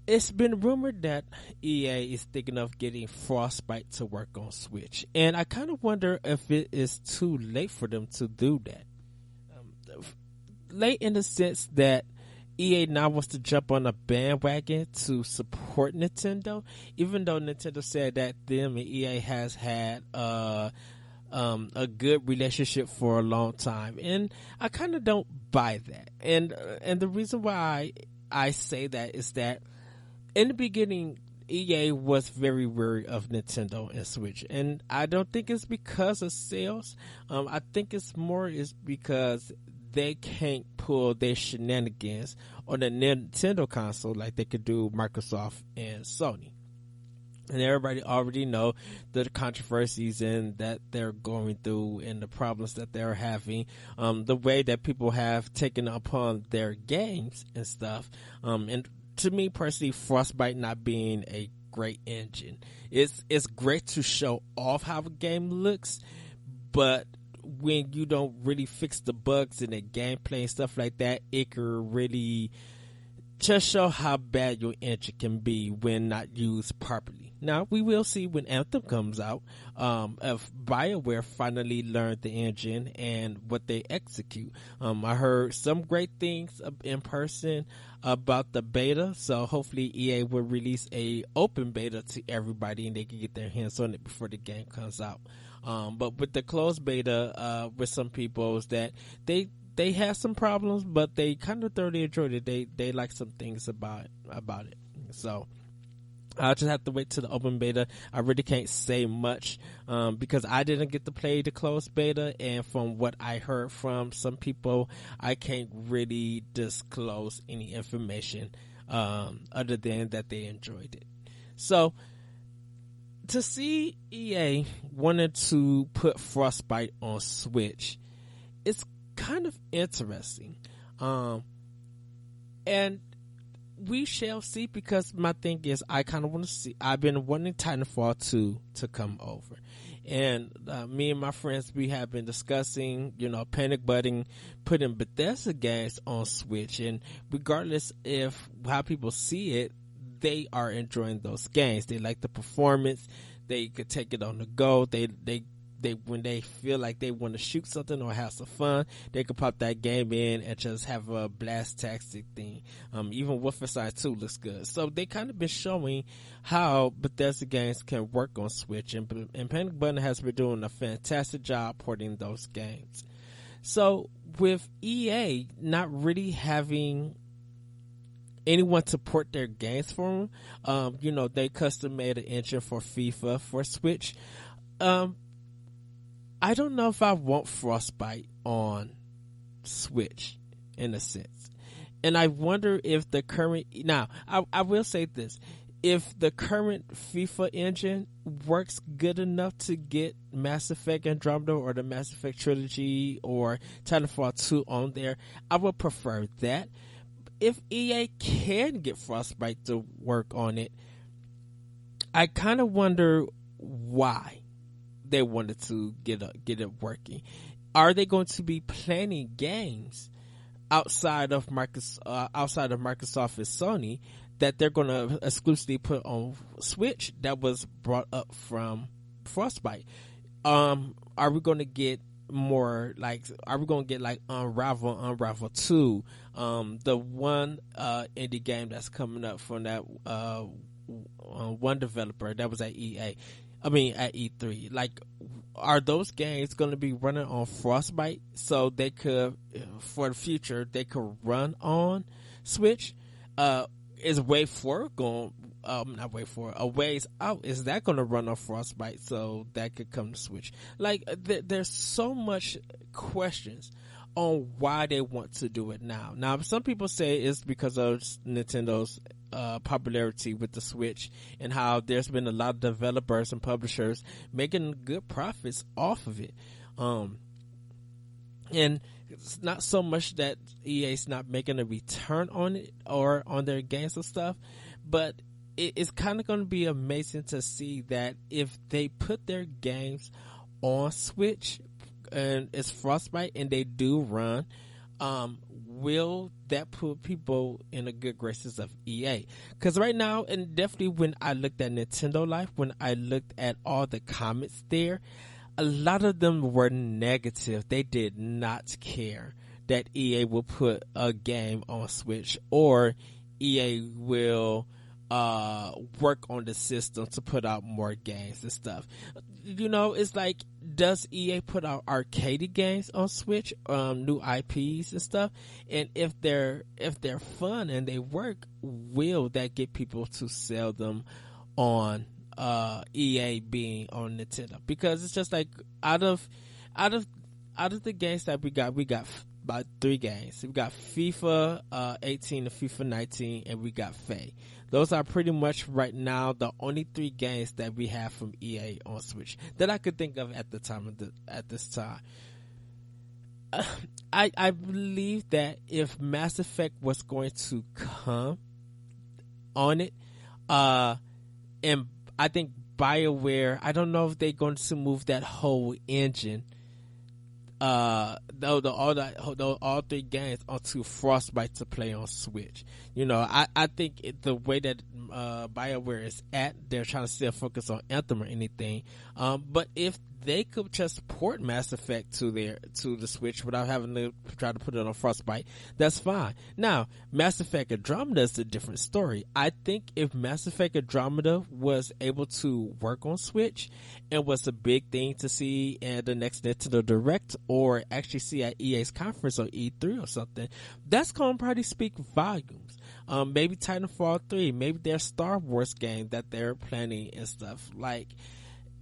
It's been rumored that EA is thinking of getting Frostbite to work on Switch, and I kind of wonder if it is too late for them to do that. Late in the sense that EA now wants to jump on a bandwagon to support Nintendo, even though Nintendo said that them and EA has had a good relationship for a long time, and I kind of don't buy that. And the reason why I say that is that in the beginning, EA was very wary of Nintendo and Switch, and I don't think it's because of sales. I think it's because they can't pull their shenanigans on the Nintendo console like they could do Microsoft and Sony. And everybody already know the controversies and that they're going through and the problems that they're having, the way that people have taken upon their games and stuff, and to me personally, Frostbite not being a great engine. It's great to show off how a game looks, but when you don't really fix the bugs in the gameplay and stuff like that, it can really just show how bad your engine can be when not used properly. Now we will see when Anthem comes out if BioWare finally learned the engine and what they execute. I heard some great things in person about the beta, so hopefully EA will release a open beta to everybody and they can get their hands on it before the game comes out. But with the closed beta, with some people, is that they had some problems, but they kind of thoroughly enjoyed it. They like some things about it. So I'll just have to wait till the open beta. I really can't say much because I didn't get to play the closed beta, and from what I heard from some people, I can't really disclose any information other than that they enjoyed it. So to see EA wanted to put Frostbite on Switch, it's kind of interesting. And we shall see, because my thing is I kind of want to see. I've been wanting Titanfall 2 to come over, and me and my friends, we have been discussing, panic button, putting Bethesda games on Switch, and regardless if how people see it, they are enjoying those games. They like the performance. They could take it on the go. They when they feel like they want to shoot something or have some fun, they could pop that game in and just have a blast-tastic thing. Even Wolfenstein 2 looks good. So they kind of been showing how Bethesda games can work on Switch, and Panic Button has been doing a fantastic job porting those games. So with EA not really having anyone to port their games for them, they custom made an engine for FIFA for Switch. I don't know if I want Frostbite on Switch in a sense. And I wonder if the current, now I will say this, if the current FIFA engine works good enough to get Mass Effect Andromeda or the Mass Effect trilogy or Titanfall 2 on there, I would prefer that. If EA can get Frostbite to work on it, I kind of wonder why they wanted to get it working. Are they going to be planning games outside of Microsoft and Sony that they're going to exclusively put on Switch that was brought up from Frostbite? Are we going to get more are we going to get like Unravel 2, the one indie game that's coming up from that one developer that was at at E3? Like, are those games going to be running on Frostbite so they could, for the future, they could run on Switch? Is Way 4 going, not Way 4, A Ways Out, is that going to run on Frostbite so that could come to Switch? Like, there's so much questions on why they want to do it now. Now, some people say it's because of Nintendo's popularity with the Switch and how there's been a lot of developers and publishers making good profits off of it. And it's not so much that EA's not making a return on it or on their games and stuff, but it's kind of going to be amazing to see that if they put their games on Switch and it's Frostbite and they do run, will that put people in a good graces of EA? Because right now, and definitely when I looked at Nintendo Life, when I looked at all the comments there, a lot of them were negative. They did not care that EA will put a game on Switch, or EA will work on the system to put out more games and stuff. It's like, does EA put out arcade games on Switch, new IPs and stuff? And if they're fun and they work, will that get people to sell them on EA being on Nintendo? Because it's just like, out of the games that we got about 3 games. We got FIFA 18 and FIFA 19, and we got Faye. Those are pretty much right now the only 3 games that we have from EA on Switch that I could think of at this time. I believe that if Mass Effect was going to come on it, and I think BioWare, I don't know if they're going to move that whole engine, all 3 games onto Frostbite to play on Switch. I think the way that BioWare is at. They're trying to still focus on Anthem or anything. But if they could just port Mass Effect to the Switch without having to try to put it on Frostbite, that's fine. Now, Mass Effect Andromeda is a different story. I think if Mass Effect Andromeda was able to work on Switch and was a big thing to see at the next Nintendo Direct, or actually see at EA's conference or E3 or something, that's going to probably speak volumes. Maybe Titanfall 3, maybe their Star Wars game that they're planning and stuff. Like,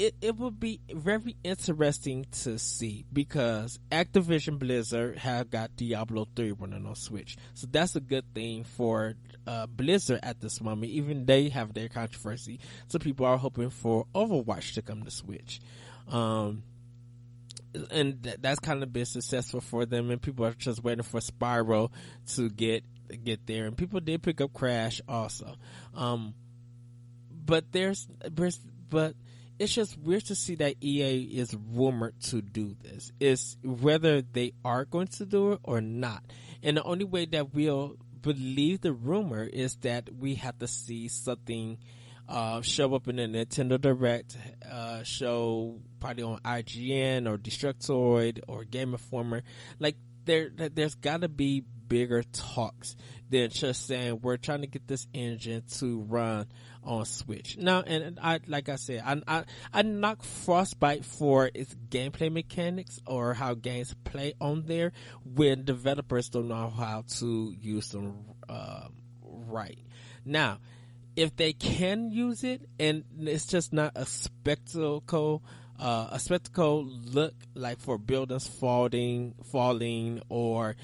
it would be very interesting to see, because Activision Blizzard have got Diablo 3 running on Switch. So that's a good thing for Blizzard at this moment. Even they have their controversy. So people are hoping for Overwatch to come to Switch. And that's kind of been successful for them, and people are just waiting for Spyro to get there. And people did pick up Crash also. But it's just weird to see that EA is rumored to do this. It's whether they are going to do it or not. And the only way that we'll believe the rumor is that we have to see something show up in the Nintendo Direct, show probably on IGN or Destructoid or Game Informer. Like, there's got to be bigger talks than just saying we're trying to get this engine to run on Switch. Now, and I knock Frostbite for its gameplay mechanics or how games play on there when developers don't know how to use them right. Now, if they can use it and it's just not a spectacle look, like for buildings falling or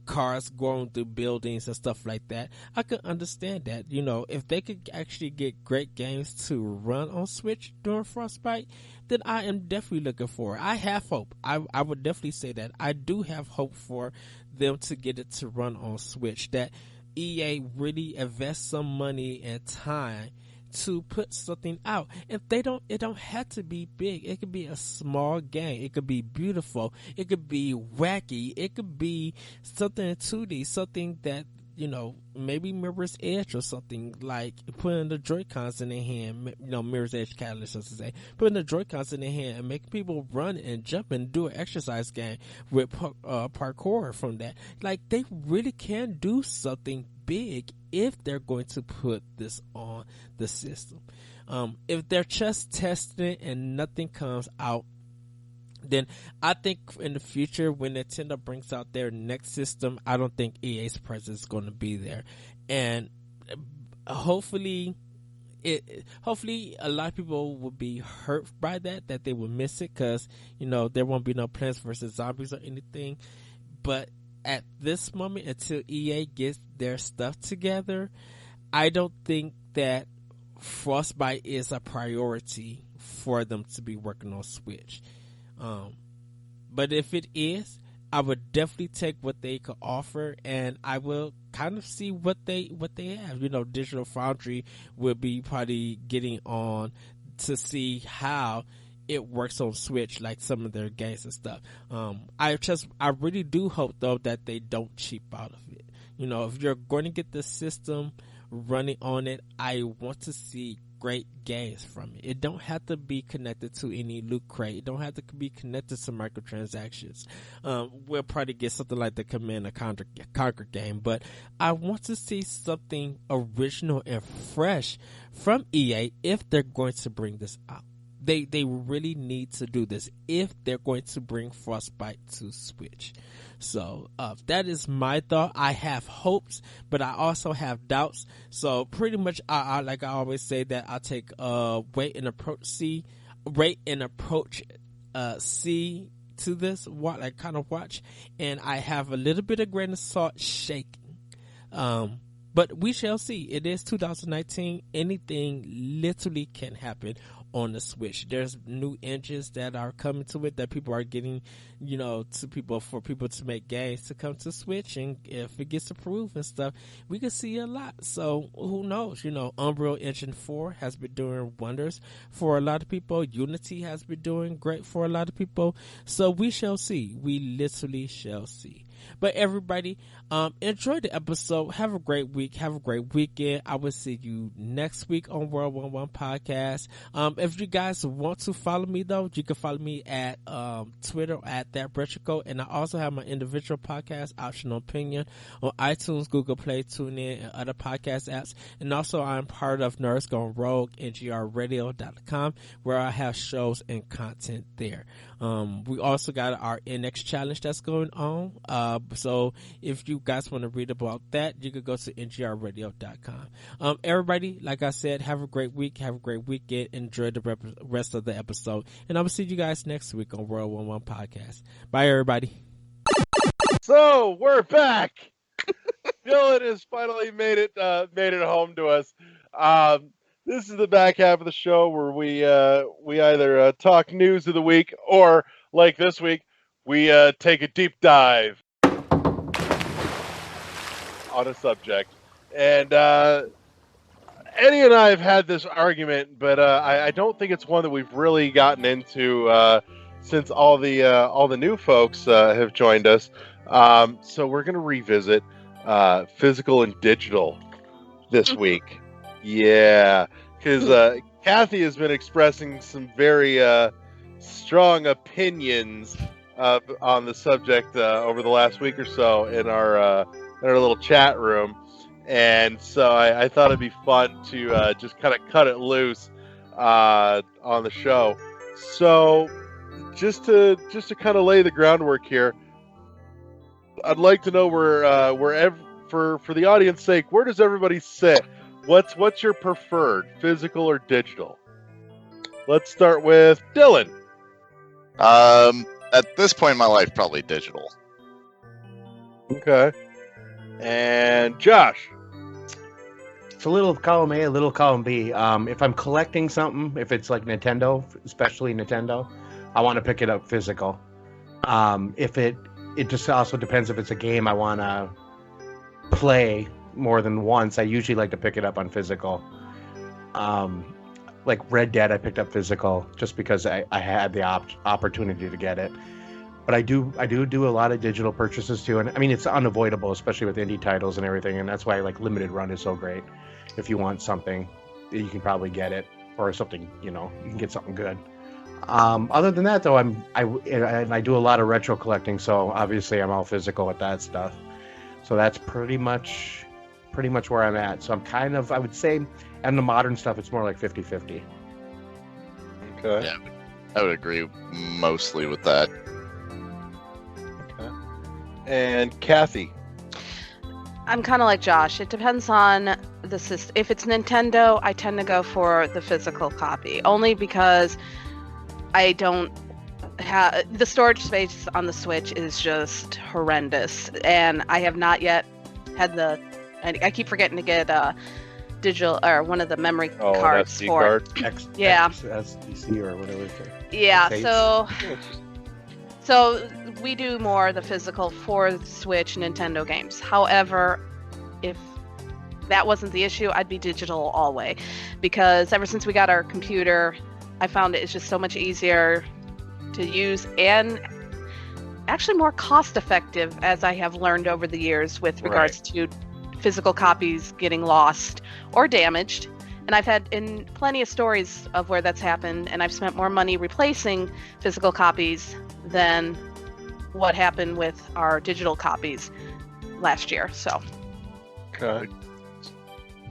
cars going through buildings and stuff like that, I could understand that. You know, if they could actually get great games to run on Switch during Frostbite, then I am definitely looking for it. I have hope. I would definitely say that I do have hope for them to get it to run on Switch, that EA really invest some money and time to put something out. If they don't, it don't have to be big. It could be a small game. It could be beautiful. It could be wacky. It could be something in 2D, something that, you know, maybe Mirror's Edge or something, like putting the Joy-Cons in their hand, you know, Mirror's Edge Catalyst, so to say, putting the Joy-Cons in their hand and making people run and jump and do an exercise game with parkour from that. Like, they really can do something big if they're going to put this on the system. If they're just testing it and nothing comes out, then I think in the future when Nintendo brings out their next system, I don't think EA's presence is going to be there. And hopefully a lot of people will be hurt by that they will miss it, because, you know, there won't be no Plants vs. Zombies or anything. But at this moment, until EA gets their stuff together, I don't think that Frostbite is a priority for them to be working on Switch. But if it is, I would definitely take what they could offer, and I will kind of see what they have. You know, Digital Foundry will be probably getting on to see how it works on Switch, like some of their games and stuff. I really do hope though that they don't cheap out of it. You know, if you're going to get the system running on it, I want to see great games from it. It don't have to be connected to any loot crate. It don't have to be connected to microtransactions. We'll probably get something like the Command & Conquer game, but I want to see something original and fresh from EA if they're going to bring this out. They really need to do this if they're going to bring Frostbite to Switch. So that is my thought. I have hopes, but I also have doubts. So pretty much, I like I always say that I take wait and approach C to this kind of watch, and I have a little bit of grain of salt shaking. But we shall see. It is 2019. Anything literally can happen. on the Switch. There's new engines that are coming to it that people are getting, for people to make games to come to Switch, and if it gets approved and stuff, we can see a lot. So who knows? Unreal Engine 4 has been doing wonders for a lot of people. Unity has been doing great for a lot of people. So we shall see. We literally shall see. But everybody, enjoy the episode. Have a great week. Have a great weekend. I will see you next week on World 11 Podcast. If you guys want to follow me, though, you can follow me at Twitter at ThatRetrico. And I also have my individual podcast, Optional Opinion, on iTunes, Google Play, TuneIn, and other podcast apps. And also, I'm part of Nerds Gone Rogue, NGRradio.com, where I have shows and content there. We also got our NX challenge that's going on. So if you guys want to read about that, you could go to ngrradio.com. Everybody, like I said, have a great week, have a great weekend, enjoy the rest of the episode, and I will see you guys next week on World 11 Podcast. Bye, everybody. So we're back. Dylan has finally made it home to us. This is the back half of the show where we either talk news of the week, or like this week, we take a deep dive on a subject. And Eddie and I have had this argument, but I don't think it's one that we've really gotten into since all the new folks have joined us. So we're going to revisit physical and digital this week. Yeah, because Kathy has been expressing some very strong opinions on the subject over the last week or so in our little chat room, and so I thought it'd be fun to just kind of cut it loose on the show. So just to kind of lay the groundwork here, I'd like to know for the audience's sake, where does everybody sit? What's your preferred, physical or digital? Let's start with Dylan. At this point in my life, probably digital. Okay. And Josh. It's a little column A, a little column B. If I'm collecting something, if it's like Nintendo, especially Nintendo, I want to pick it up physical. If it just also depends if it's a game I want to play more than once. I usually like to pick it up on physical. Like Red Dead, I picked up physical just because I had the opportunity to get it. But I do a lot of digital purchases too, and I mean it's unavoidable, especially with indie titles and everything, and that's why like Limited Run is so great. If you want something, you can probably get it, or something, you can get something good. Other than that, though, I do a lot of retro collecting, so obviously I'm all physical with that stuff. So that's pretty much where I'm at. So I'm kind of, I would say, and the modern stuff, it's more like 50-50. Okay. Yeah, I would agree mostly with that. Okay. And Kathy. I'm kind of like Josh. It depends on the system. If it's Nintendo, I tend to go for the physical copy, only because I don't have the storage space on the Switch is just horrendous, and I have not yet had I keep forgetting to get digital or one of the memory cards for it. SDC or whatever it's called. Yeah, so we do more the physical for Switch Nintendo games. However, if that wasn't the issue, I'd be digital all way, because ever since we got our computer, I found it's just so much easier to use and actually more cost effective, as I have learned over the years with regards to physical copies getting lost or damaged. And I've had in plenty of stories of where that's happened, and I've spent more money replacing physical copies than what happened with our digital copies last year. So okay.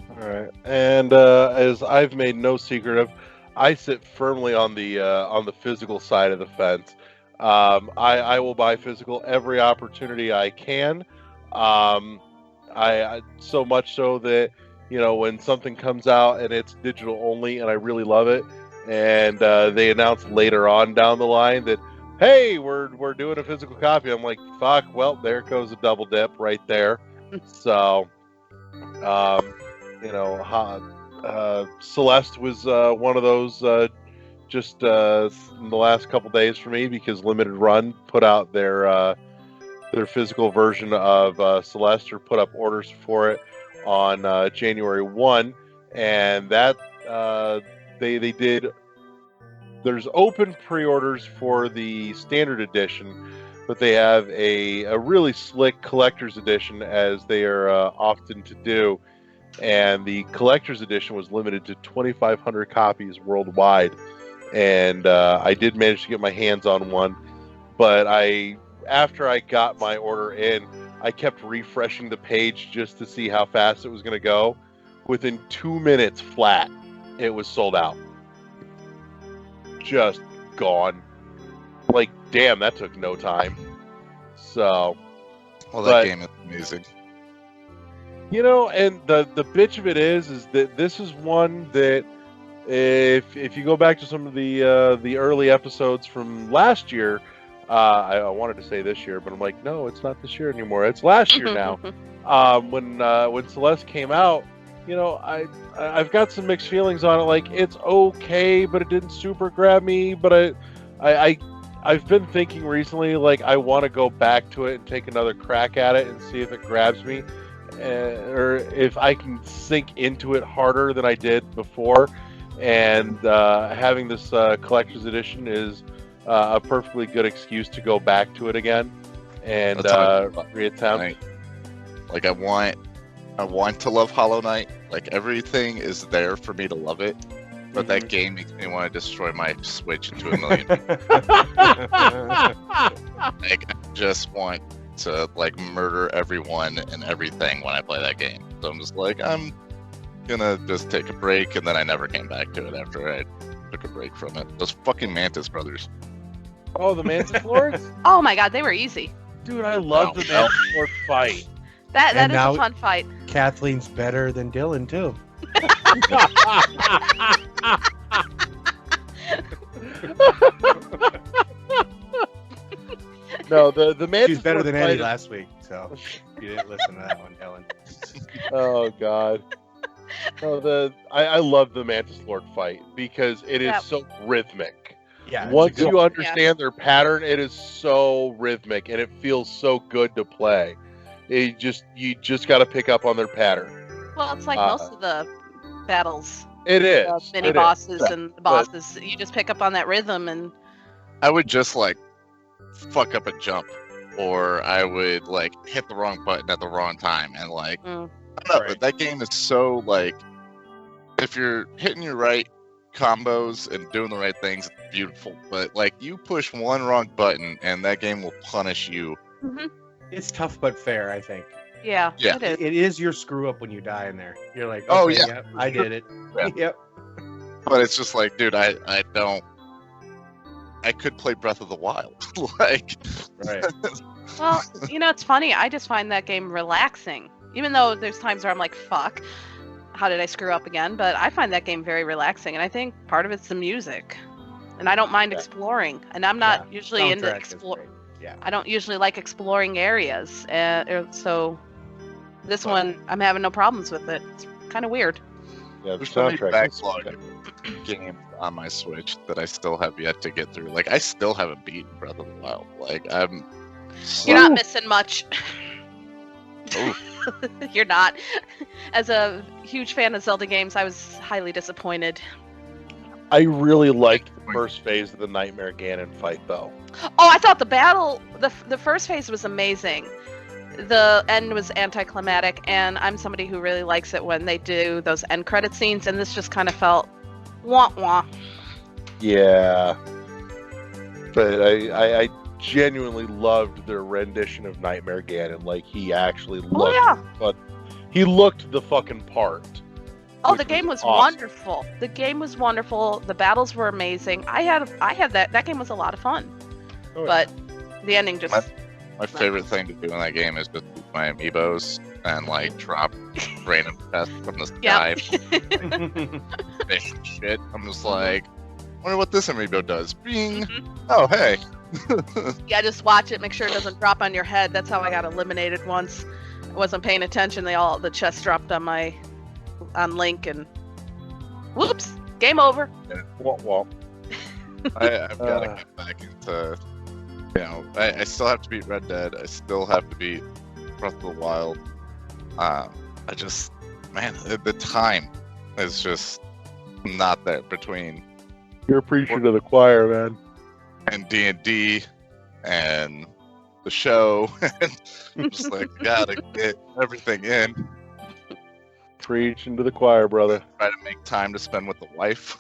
All right. And as I've made no secret of, I sit firmly on the physical side of the fence. I will buy physical every opportunity I can. I so much so that when something comes out and it's digital only and I really love it, and they announce later on down the line that, hey, we're doing a physical copy, I'm like, fuck, well, there goes a double dip right there. So Celeste was one of those just in the last couple days for me because Limited Run put out their physical version of Celeste, or put up orders for it on January 1, and that they did. There's open pre-orders for the standard edition, but they have a really slick collector's edition, as they are often to do. And the collector's edition was limited to 2,500 copies worldwide. And I did manage to get my hands on one, but after I got my order in, I kept refreshing the page just to see how fast it was going to go. Within 2 minutes flat, it was sold out. Just gone. Like, damn, that took no time. So, Well, that game is amazing. You know, and the bitch of it is that this is one that if you go back to some of the early episodes from last year, I wanted to say this year, but I'm like, no, it's not this year anymore. It's last year now. When Celeste came out, you know, I've got some mixed feelings on it. Like, it's okay, but it didn't super grab me. But I've been thinking recently, like, I want to go back to it and take another crack at it and see if it grabs me, or if I can sink into it harder than I did before. And having this collector's edition is a perfectly good excuse to go back to it again and reattempt. Like, I want to love Hollow Knight. Like, everything is there for me to love it, but that game makes me want to destroy my Switch into a million. Like, I just want to, like, murder everyone and everything when I play that game. So I'm just like, I'm gonna just take a break, and then I never came back to it after I took a break from it. Those fucking Mantis brothers. Oh, the Mantis Lords? Oh my god, they were easy. Dude, I love the Mantis Lord fight. That And is now- a fun fight. Kathleen's better than Dylan too. No, the Mantis She's better Lord than fight Eddie is- last week, so you didn't listen to that one, Dylan. Oh god. No, I love the Mantis Lord fight because it is Yep. so rhythmic. Yeah. Once it's a you understand their pattern, it is so rhythmic and it feels so good to play. You just got to pick up on their pattern. Well, it's like most of the battles, It is. the mini It is. bosses and the bosses. You just pick up on that rhythm, and I would just, like, fuck up a jump, or I would, like, hit the wrong button at the wrong time, and, like, I don't know, Right. that game is so, like, if you're hitting your right combos and doing the right things, it's beautiful, but, like, you push one wrong button and that game will punish you. It's tough but fair, I think. yeah, Yeah. it is. It is your screw up when you die in there. You're like, Oh, okay, yeah. yep, I did it. Yeah. Yep. But it's just like, dude, I could play Breath of the Wild. Like, Right. Well, you know, it's funny. I just find that game relaxing. Even though there's times where I'm like, fuck, how did I screw up again? But I find that game very relaxing. And I think part of it's the music. And I don't mind Yeah. exploring. And I'm not Yeah. usually into Soundtrack is explore. great. Yeah. I don't usually like exploring areas. So this one, I'm having no problems with it. It's kind of weird. Yeah, the there's so many soundtrack is backlog okay. games on my Switch that I still have yet to get through. Like, I still haven't beaten Breath of the Wild. Like, I'm. You're not missing much. Oh. You're not. As a huge fan of Zelda games, I was highly disappointed. I really liked the first phase of the Nightmare Ganon fight, though. Oh, I thought the battle, the first phase was amazing. The end was anticlimactic, and I'm somebody who really likes it when they do those end credit scenes, and this just kind of felt wah wah. Yeah. But I genuinely loved their rendition of Nightmare Ganon. Like, he actually looked, Oh yeah. but he looked the fucking part. Oh, which the game was awesome. wonderful. The game was wonderful. The battles were amazing. I had that game was a lot of fun. Oh, yeah. But the ending just My favorite thing to do in that game is just use my amiibos and, like, drop random chests from the sky. And shit. I'm just like, wonder what this amiibo does. Bing. Oh, hey. yeah, just watch it, make sure it doesn't drop on your head. That's how I got eliminated once. I wasn't paying attention. The chest dropped on Link, and whoops, game over. Womp womp. I've got to get back into. I still have to beat Red Dead. I still have to beat Breath of the Wild. I just, man, the time is just not there between. You're preaching to the choir, man. And D&D and the show. I'm just like, gotta get everything in. Preaching to the choir, brother. Try to make time to spend with the wife.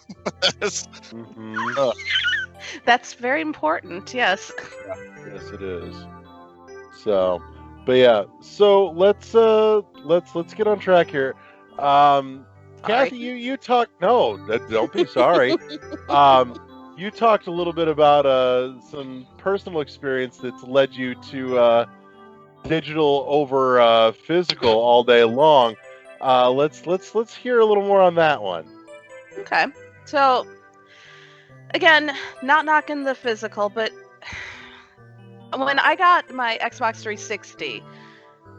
That's very important. Yes. Yes, it is. So, but yeah. So let's get on track here. Kathy, you talked. No, don't be sorry. You talked a little bit about some personal experience that's led you to digital over physical all day long. Let's hear a little more on that one. Okay. So, again, not knocking the physical, but when I got my Xbox 360,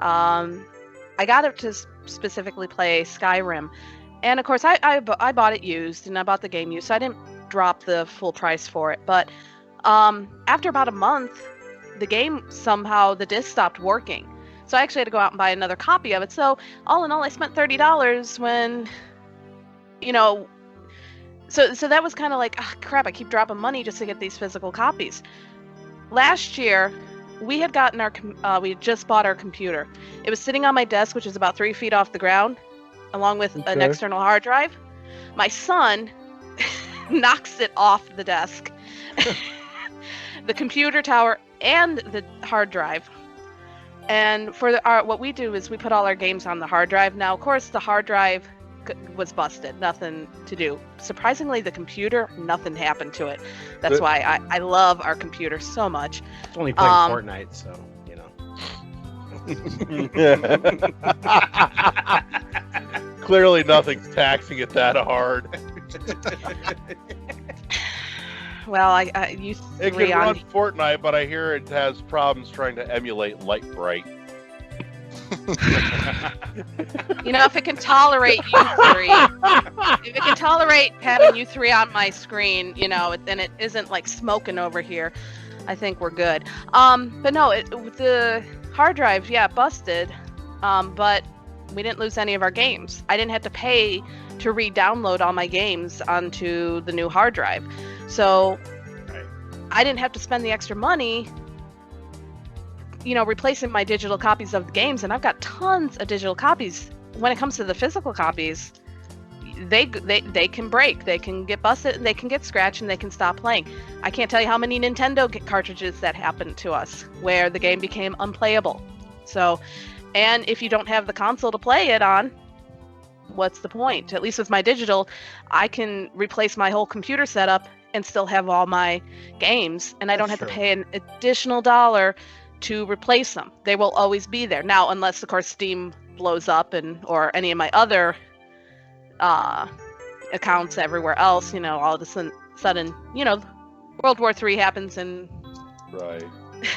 I got it to specifically play Skyrim. And of course, I bought it used, and I bought the game used, so I didn't drop the full price for it. But after about a month, the game somehow, the disc stopped working. So I actually had to go out and buy another copy of it. So all in all, I spent $30 when, so that was kind of like, oh, crap, I keep dropping money just to get these physical copies. Last year, we had gotten we had just bought our computer. It was sitting on my desk, which is about 3 feet off the ground, along with an external hard drive. My son knocks it off the desk, the computer tower, and the hard drive. And for what we do is we put all our games on the hard drive. Now, of course, the hard drive was busted. Nothing to do. Surprisingly, the computer, nothing happened to it. That's why I love our computer so much. It's only playing Fortnite, so, Clearly, nothing's taxing it that hard. Well, you it can run Fortnite, but I hear it has problems trying to emulate Light Bright. If it can tolerate you three, if it can tolerate having you three on my screen, then it isn't like smoking over here, I think we're good. But no, the hard drive, busted, but we didn't lose any of our games. I didn't have to pay to re-download all my games onto the new hard drive. So I didn't have to spend the extra money, replacing my digital copies of the games. And I've got tons of digital copies. When it comes to the physical copies, they can break, they can get busted, and they can get scratched, and they can stop playing. I can't tell you how many Nintendo cartridges that happened to us, where the game became unplayable. So, and if you don't have the console to play it on, what's the point? At least with my digital, I can replace my whole computer setup and still have all my games, and I don't have to pay an additional $1 to replace them. They will always be there. Now, unless, of course, Steam blows up or any of my other accounts everywhere else, all of a sudden, World War III happens and right.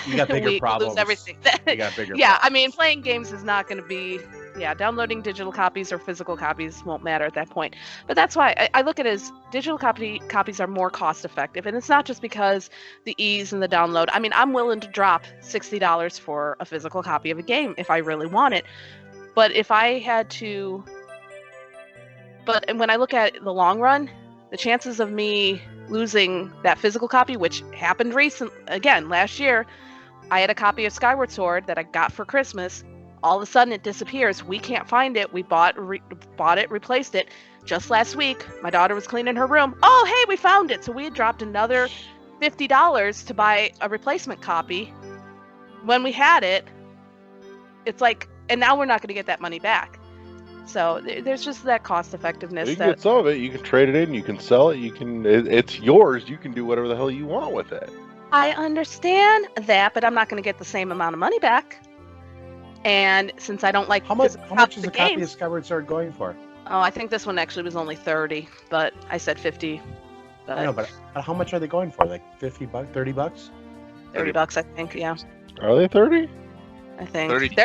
You got bigger problems. Lose everything. You got bigger yeah, problems. I mean, playing games is not going to be. Yeah, downloading digital copies or physical copies won't matter at that point. But that's why I look at it as digital copies are more cost effective. And it's not just because the ease and the download. I mean, I'm willing to drop $60 for a physical copy of a game if I really want it. But if I had to... But when I look at the long run, the chances of me losing that physical copy, which happened last year, I had a copy of Skyward Sword that I got for Christmas. All of a sudden it disappears. We can't find it. We bought it, replaced it. Just last week, my daughter was cleaning her room. Oh, hey, we found it. So we had dropped another $50 to buy a replacement copy. When we had it, it's like, and now we're not going to get that money back. So there's just that cost effectiveness. You can get some of it. You can trade it in. You can sell it. It's yours. You can do whatever the hell you want with it. I understand that, but I'm not going to get the same amount of money back. And since I don't like how much is a copy of Skyward Sword going for? Oh, I think this one actually was only $30, but I said $50. But I know, but how much are they going for? Like $50, $30? $30, I think. Yeah. Are they 30? I think 30.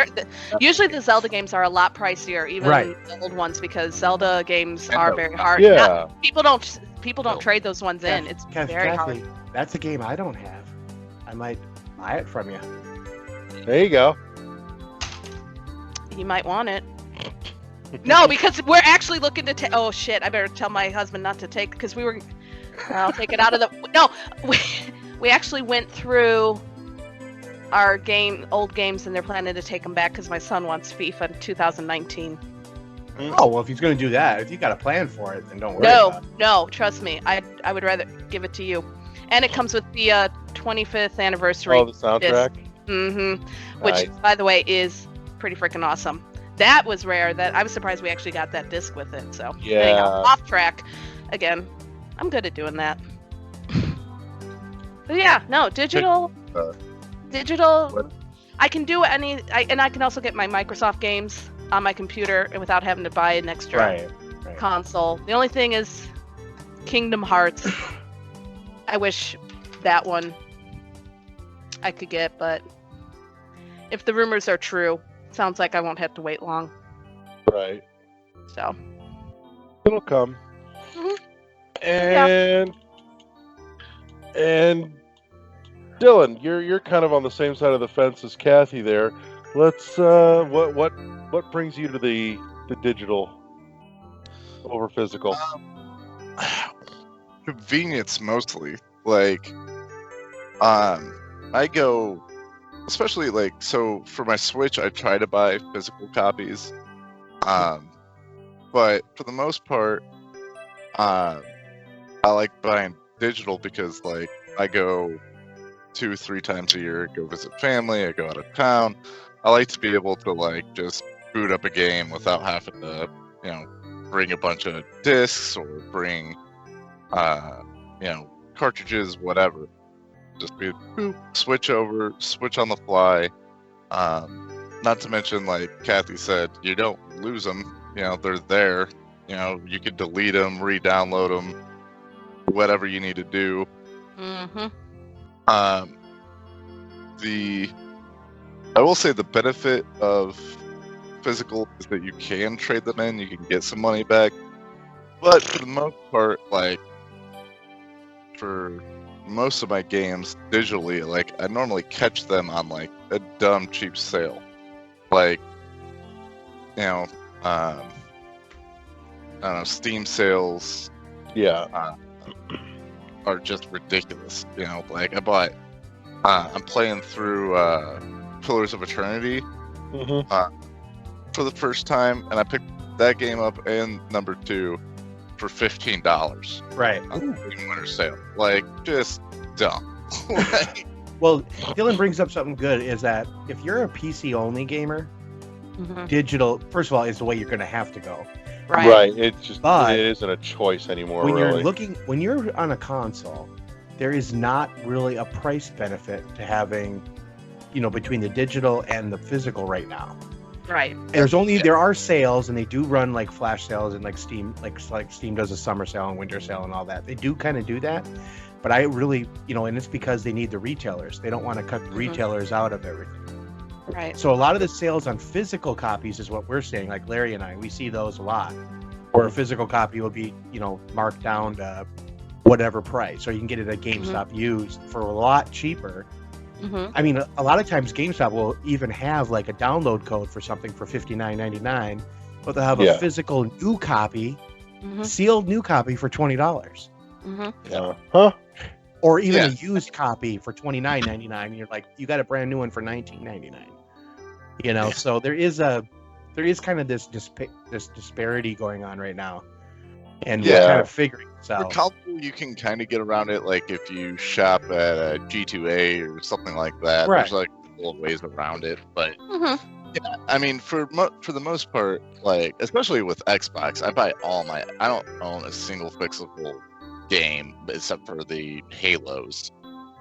usually the Zelda games are a lot pricier, even Right. the old ones, because Zelda games I are know. very hard. Yeah. People don't trade those ones in. It's very Kathy, hard. that's a game I don't have. I might buy it from you. There you go. You might want it. No, because we're actually looking to take. Oh shit! I better tell my husband not to take, because we were. I'll take it out of the. No, we actually went through our old games, and they're planning to take them back because my son wants FIFA 2019. Oh well, if he's going to do that, if you got a plan for it, then don't worry. about it. No, trust me. I would rather give it to you, and it comes with the 25th anniversary. Oh, the soundtrack. Which, Nice. by the way, is pretty freaking awesome. That was rare. That I was surprised we actually got that disc with it. So Yeah. anyhow, off track. Again, I'm good at doing that. But yeah, no, digital. What? I can do and I can also get my Microsoft games on my computer without having to buy an extra Right. console. The only thing is Kingdom Hearts. I wish that one I could get, but if the rumors are true, sounds like I won't have to wait long. Right. So It'll come. Mhm. And Dylan, you're kind of on the same side of the fence as Kathy there. Let's what brings you to the digital over physical? Convenience mostly. Like, I go, especially like, so for my Switch, I try to buy physical copies. But for the most part, I like buying digital because like I go 2-3 times a year, go visit family, I go out of town. I like to be able to like just boot up a game without having to, bring a bunch of discs or bring, cartridges, whatever. Just be boop, switch on the fly. Not to mention, like Kathy said, you don't lose them. They're there. You can delete them, re-download them, whatever you need to do. I will say the benefit of physical is that you can trade them in, you can get some money back. But for the most part, like for most of my games digitally, like I normally catch them on like a dumb cheap sale. Like, I don't know, Steam sales Yeah. are just ridiculous. Like I'm playing through Pillars of Eternity for the first time, and I picked that game up and number 2 for $15 Right. on the winter sale. Like, just dumb. Like, Well, Dylan brings up something good. Is that if you're a PC only gamer, digital first of all is the way you're going to have to go. Right. It's just But it isn't a choice anymore. When really. when you're on a console, there is not really a price benefit to having, between the digital and the physical right now. Right. There are sales, and they do run like flash sales, and like Steam, like Steam does a summer sale and winter sale and all that. They do kind of do that, but I really, and it's because they need the retailers. They don't want to cut the retailers out of everything. Right. So a lot of the sales on physical copies is what we're seeing. Like Larry and I, we see those a lot, where a physical copy will be, marked down to whatever price, or you can get it at GameStop used for a lot cheaper. I mean, a lot of times GameStop will even have like a download code for something for $59.99, but they'll have a physical new copy, sealed new copy for $20. Huh? Or even a used copy for $29.99, and you're like, you got a brand new one for $19.99. So there is kind of this disparity going on right now, and we're kind of figuring this for out. console, you can kind of get around it, like if you shop at a G2A or something like that. Right. There's like little ways around it, but yeah, I mean, for the most part, like especially with Xbox, I don't own a single physical game except for the Halos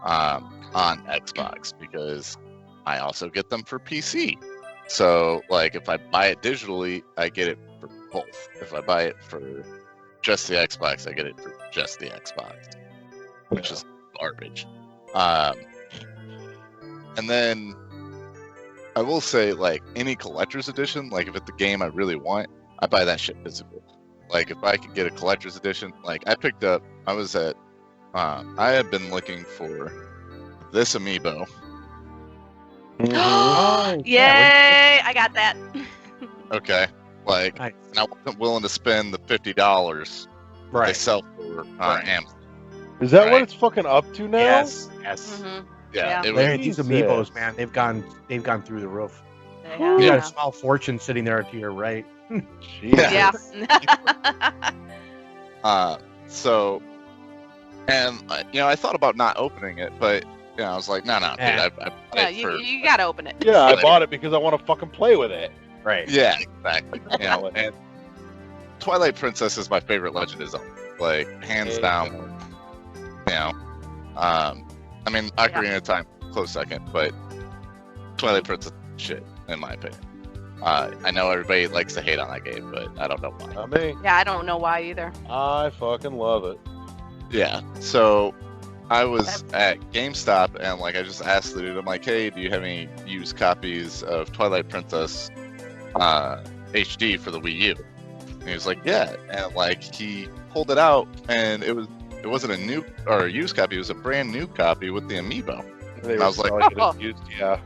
on Xbox, because I also get them for PC. So like if I buy it digitally, I get it for both. If I buy it for just the Xbox, I get it for just the Xbox, which is garbage. And then I will say, like, any collector's edition, like, if it's the game I really want, I buy that shit physical. Like, if I could get a collector's edition, like, I had been looking for this amiibo. Oh, Yay! I got that. Okay. Like, Nice. and I wasn't willing to spend the $50 they Right. sell for Right. Amazon. Is that what Right. it's fucking up to now? Yes. Mhm. Yeah, Yeah. it was. Larry, these Jesus. amiibos, man, they've gone through the roof. They You have, got yeah. a small fortune sitting there to your right. Jesus. Yeah. So, and I thought about not opening it, but I was like, no, dude, Yeah. I bought Yeah, it for. you gotta open it. Yeah, I bought it because I want to fucking play with it. Right. Yeah, exactly. And Twilight Princess is my favorite Legend of Zelda, like hands down. I mean, Ocarina of Time close second, but Twilight Princess shit in my opinion. I know everybody likes to hate on that game, but I don't know why. Not me. Yeah, I don't know why either. I fucking love it. Yeah, so I was at GameStop and like I just asked the dude, I'm like, hey, do you have any used copies of Twilight Princess HD for the Wii U? And he was like, yeah, and like he pulled it out and it wasn't a new or a used copy, it was a brand new copy with the amiibo. They And I was like, selling it as used, yeah.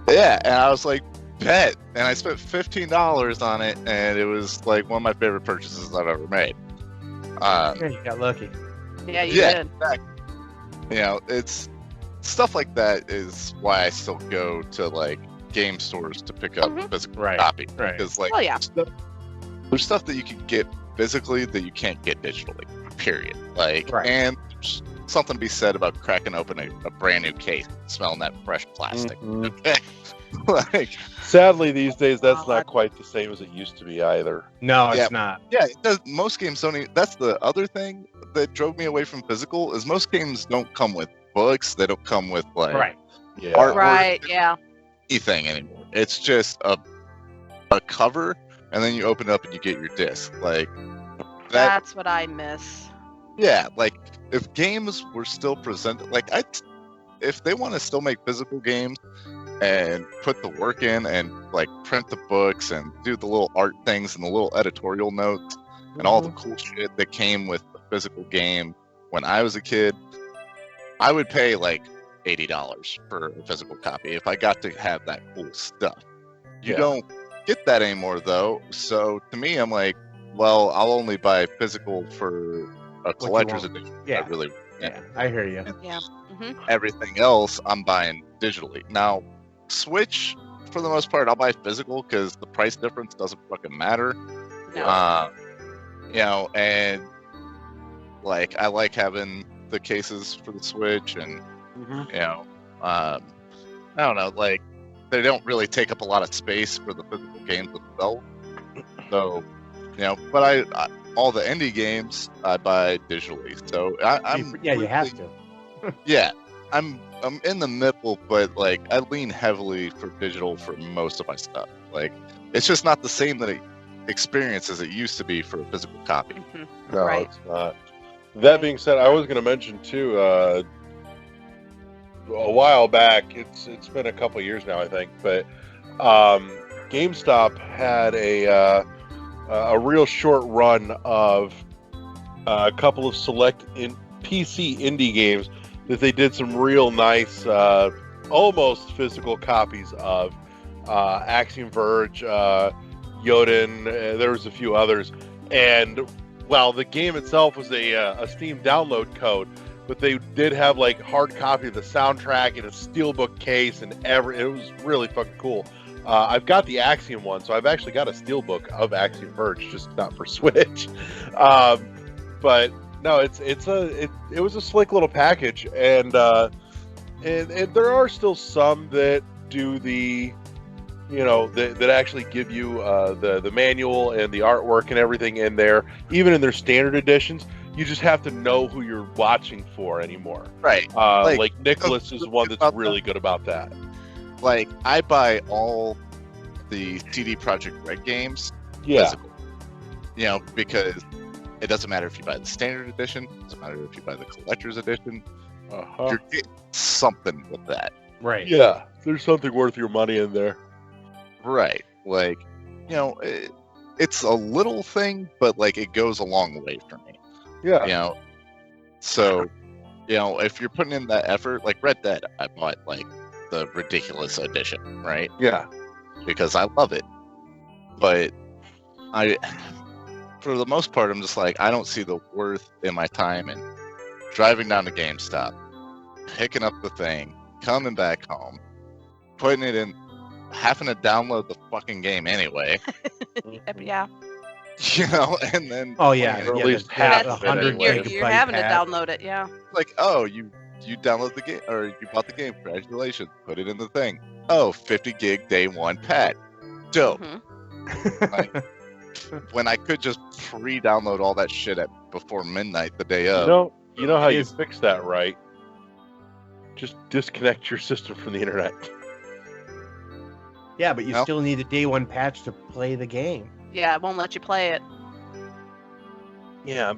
Yeah, and I was like, bet, and I spent $15 on it, and it was like one of my favorite purchases I've ever made. Yeah, you got lucky. Yeah, you Yeah, did. exactly. It's stuff like that is why I still go to like game stores to pick up Mhm. physical Right, copy. right. Because like Oh, yeah. there's stuff that you can get physically that you can't get digitally. Period. Like Right. and there's something to be said about cracking open a brand new case, smelling that fresh plastic. Mhm. Okay. Like Sadly, these days, that's not quite the same as it used to be either. No, Yeah. it's not. yeah, it does, most games don't even, that's the other thing that drove me away from physical is most games don't come with books, they don't come with like Right. Yeah. Art- Right, yeah. anything anymore. It's just a cover and then you open it up and you get your disc. Like that That's what I miss. yeah, like if games were still presented like if they want to still make physical games and put the work in and like print the books and do the little art things and the little editorial notes and all the cool shit that came with the physical game when I was a kid, I would pay like $80 for a physical copy if I got to have that cool stuff. You Yeah. don't get that anymore though, so to me I'm like, well, I'll only buy physical for a collector's want. edition. Yeah. I really Yeah, I hear you. Yeah. Hmm. everything else I'm buying digitally. Now, Switch, for the most part, I'll buy physical because the price difference doesn't fucking matter. No. And like I like having the cases for the Switch, and I don't know, like they don't really take up a lot of space for the physical games themselves. So, but I all the indie games I buy digitally. So I'm Yeah, you have really- to. Yeah, I'm in the middle, but like I lean heavily for digital for most of my stuff. Like it's just not the same experience as it used to be for a physical copy. Mhm. No, Right. it's not. That being said, I was going to mention too. A while back, it's been a couple years now, I think, but GameStop had a real short run of a couple of select PC indie games that they did some real nice, almost physical copies of. Axiom Verge, Yoden, there was a few others, and well, the game itself was a Steam download code, but they did have like hard copy of the soundtrack in a steelbook case, and it was really fucking cool. I've got the Axiom one, so I've actually got a steelbook of Axiom Verge, just not for Switch. But no, it was a slick little package, and there are still some that do the, that actually give you the manual and the artwork and everything in there, even in their standard editions. You just have to know who you're watching for anymore. Right. Like Nicholas is one that's really good about that. Like I buy all the CD Projekt Red games Yeah. physical. Because it doesn't matter if you buy the standard edition, it doesn't matter if you buy the collector's edition. Uh-huh. You're getting something with that. Right. Yeah, there's something worth your money in there. Right. Like, it's a little thing, but like it goes a long way for me. Yeah. So, if you're putting in that effort, like Red Dead, I bought like the ridiculous edition, right? Yeah. Because I love it. But for the most part, I'm just like, I don't see the worth in my time in driving down to GameStop, picking up the thing, coming back home, putting it in, having to download the fucking game anyway. Yeah. And then Oh yeah, Or at yeah, least the- half the of it 100 anyway. You're gigabyte having to pad. download it, yeah. like, oh, you download the game, or you bought the game, congratulations, put it in the thing. Oh, 50 gig day one pad. Dope. Mhm. When I could just pre-download all that shit before midnight the day of. You know how It you is- fix that, right? Just disconnect your system from the internet. Yeah, but you No. still need a day one patch to play the game. Yeah, it won't let you play it. Yeah,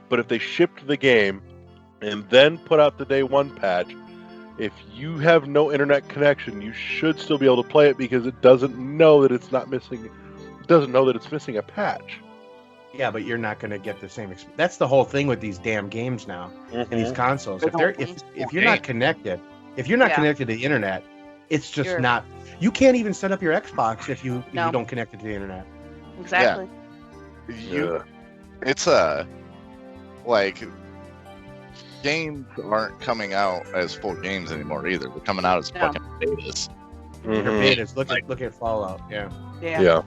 but if they shipped the game and then put out the day one patch, if you have no internet connection, you should still be able to play it because it doesn't know that it's not missing. It doesn't know that it's missing a patch. Yeah, but you're not going to get the same. That's the whole thing with these damn games now and these consoles. They If they're don't if you're not connected, if you're not Yeah. connected to the internet, it's just You're- not. You can't even set up your Xbox if you No. don't connect it to the internet. Exactly. Yeah. It's like games aren't coming out as full games anymore either. They're coming out as No. fucking betas. Your Mhm. betas. Look at Fallout. Yeah, Yeah. Yeah.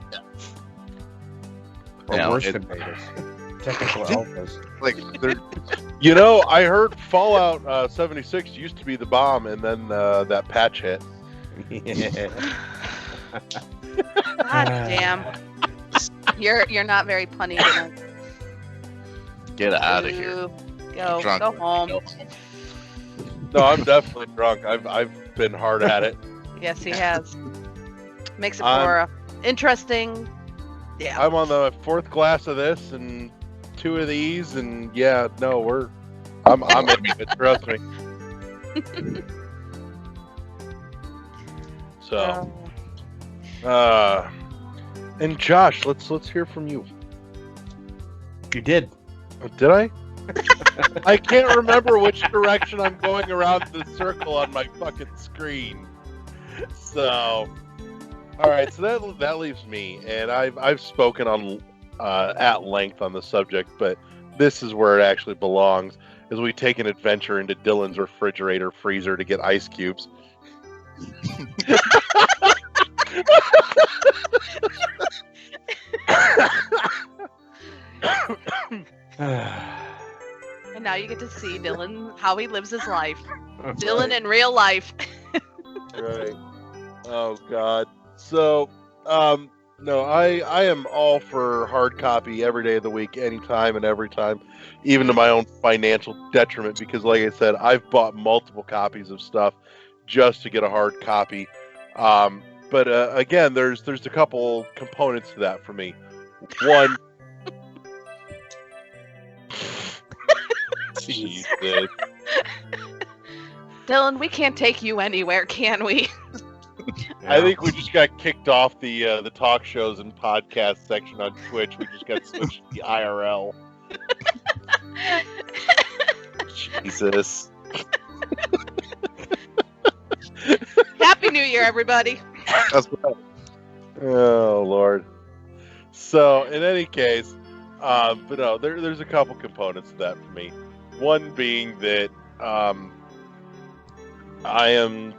or Yeah, worse it- than betas. Technical alphas. Like they're I heard Fallout 76 used to be the bomb, and then that patch hit. God damn. You're not very punny tonight. get out of here. Ooh, Go Drunk. go home. No, I'm definitely drunk. I've been hard at it. Yes, he has. Makes it I'm- more interesting. Yeah. I'm on the fourth glass of this and 2 of these, and yeah, no, I'm into it. Trust me. So, and Josh, let's hear from you. You did. Did I? I can't remember which direction I'm going around the circle on my fucking screen. So, all right. So that leaves me, and I've spoken on at length on the subject, but this is where it actually belongs. As we take an adventure into Dylan's refrigerator freezer to get ice cubes. And now you get to see Dylan how he lives his life. Dylan in real life. Right. Oh God. So, no, I am all for hard copy every day of the week, anytime and every time, even to my own financial detriment. Because, like I said, I've bought multiple copies of stuff just to get a hard copy. But again, there's a couple components to that for me. One. Jesus. Dylan, we can't take you anywhere, can we? I think we just got kicked off the talk shows and podcast section on Twitch. We just got switched to the IRL. Jesus. Happy New Year, everybody. That's right. Oh Lord. So in any case, but no, there's a couple components to that for me. One being that I am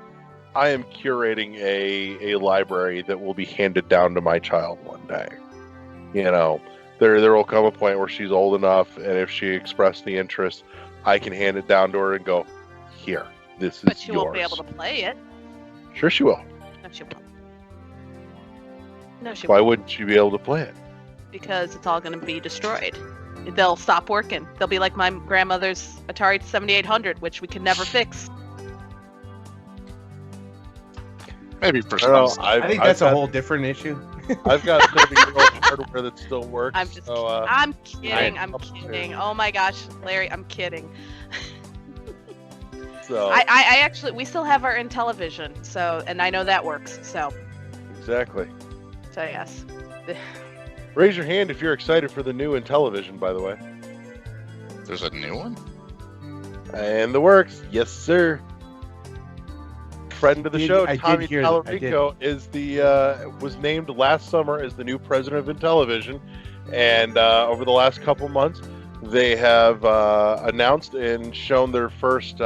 curating a library that will be handed down to my child one day. There will come a point where she's old enough, and if she expressed the interest, I can hand it down to her and go, "Here, this is But she yours." won't be able to play it. Sure, she will. No, she won't. No, she Why won't. wouldn't she be able to play it? Because it's all going to be destroyed. They'll stop working. They'll be like my grandmother's Atari 7800, which we can never fix. Maybe for I don't know, some. I think that's a whole different issue. I've got 30-year-old hardware that still works. I'm just so, I'm kidding. I- I'm kidding. Oh my gosh, Larry, I'm kidding. So I actually, we still have our Intellivision, so, and I know that works. So exactly. yes. Raise your hand if you're excited for the new Intellivision, by the way. There's a new one? And the works, yes, sir. Friend of the show, I did Tommy hear- Tallarico, is was named last summer as the new president of Intellivision, and over the last couple months, they have announced and shown their first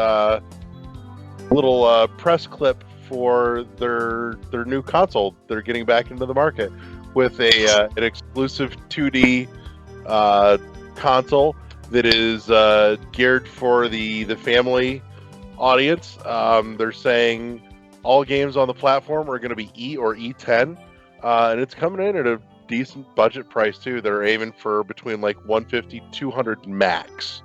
little press clip for their new console. They're getting back into the market with an exclusive 2D console that is geared for the family audience. They're saying all games on the platform are going to be E or E10, and it's coming in at a decent budget price too. They're aiming for between like 150, 200 max.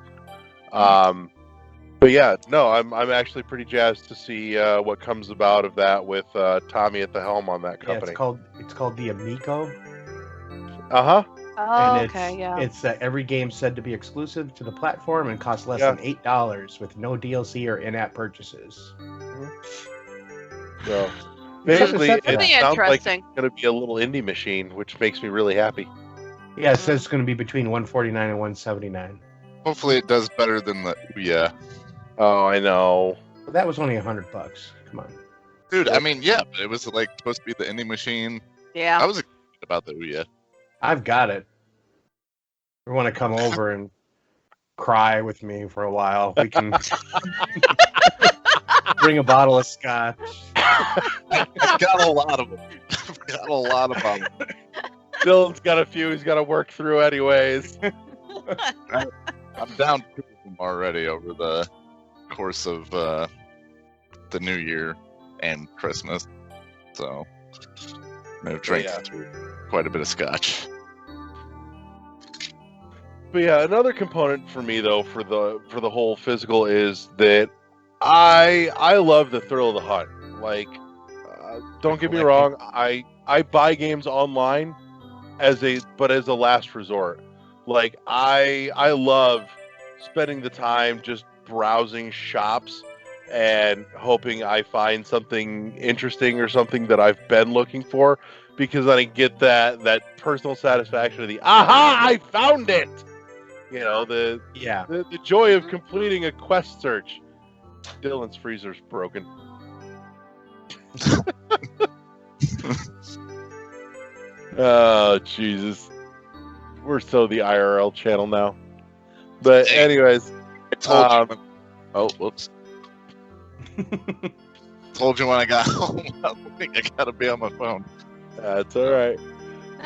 But yeah, no, I'm actually pretty jazzed to see what comes about of that with Tommy at the helm on that Yeah, company. it's called the Amico. Uh-huh. Oh, And okay, yeah. it's every game said to be exclusive to the platform and costs less Yeah. than $8 with no DLC or in-app purchases. So Except basically, for it That'd be sounds like interesting. it's going to be a little indie machine, which makes me really happy. Yeah, it says it's going to be between $149 and $179. Hopefully it does better than the Ouya. Oh, I know. But that was only $100. Come on. Dude, I mean, yeah, but it was like supposed to be the indie machine. Yeah. I was excited about the Ouya. I've got it. If you want to come over and cry with me for a while, we can bring a bottle of scotch. I got a lot of them. I've got a lot of them. Dylan's got a few he's got to work through anyways. I'm down 2 of them already over the course of the new year and Christmas. So I've drank through quite a bit of scotch. But yeah, another component for me though for the whole physical is that I love the thrill of the hunt. Like, don't get me wrong, I buy games online as a last resort. Like I love spending the time just browsing shops and hoping I find something interesting or something that I've been looking for, because then I get that personal satisfaction of the aha, I found it. You know, the joy of completing a quest search. Dylan's freezer's broken. Oh, Jesus. We're so the IRL channel now. But anyways. I told you. Oh, whoops. Told you when I got home. I think I gotta be on my phone. That's all right.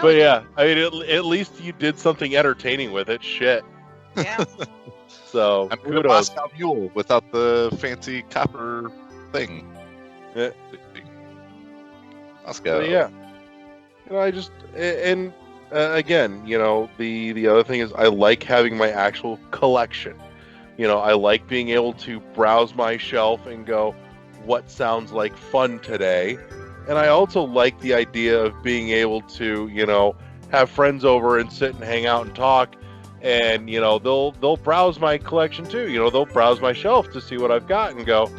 But yeah, I mean, at least you did something entertaining with it. Shit. Yeah. So, I'm a kudos. Moscow Mule without the fancy copper thing. Yeah. Moscow. But yeah. You know, I just and again, you know, the other thing is I like having my actual collection. You know, I like being able to browse my shelf and go, what sounds like fun today? And I also like the idea of being able to, you know, have friends over and sit and hang out and talk, and you know, they'll browse my collection too. You know, they'll browse my shelf to see what I've got and go,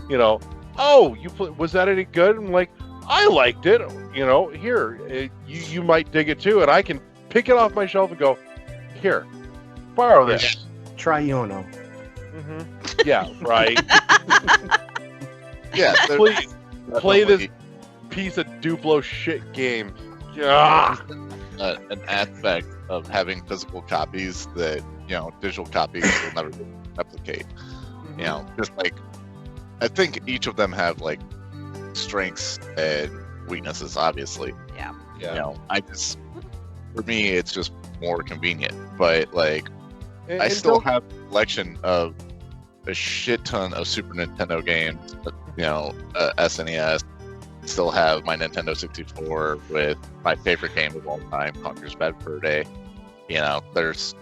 you know, oh, was that any good? I'm like, I liked it. You know, here, you might dig it too, and I can pick it off my shelf and go, here, borrow this. Try Yono. Mm-hmm. Yeah, right. Yeah, Please play this piece of Duplo shit game. Ah! An aspect of having physical copies that, you know, digital copies will never replicate. You know, just like, I think each of them have like strengths and weaknesses, obviously. Yeah. You know, for me, it's just more convenient. But like, I still have a collection of a shit ton of Super Nintendo games. You know, SNES. Still have my Nintendo 64 with my favorite game of all time, Conker's Bad Fur Day. You know, there's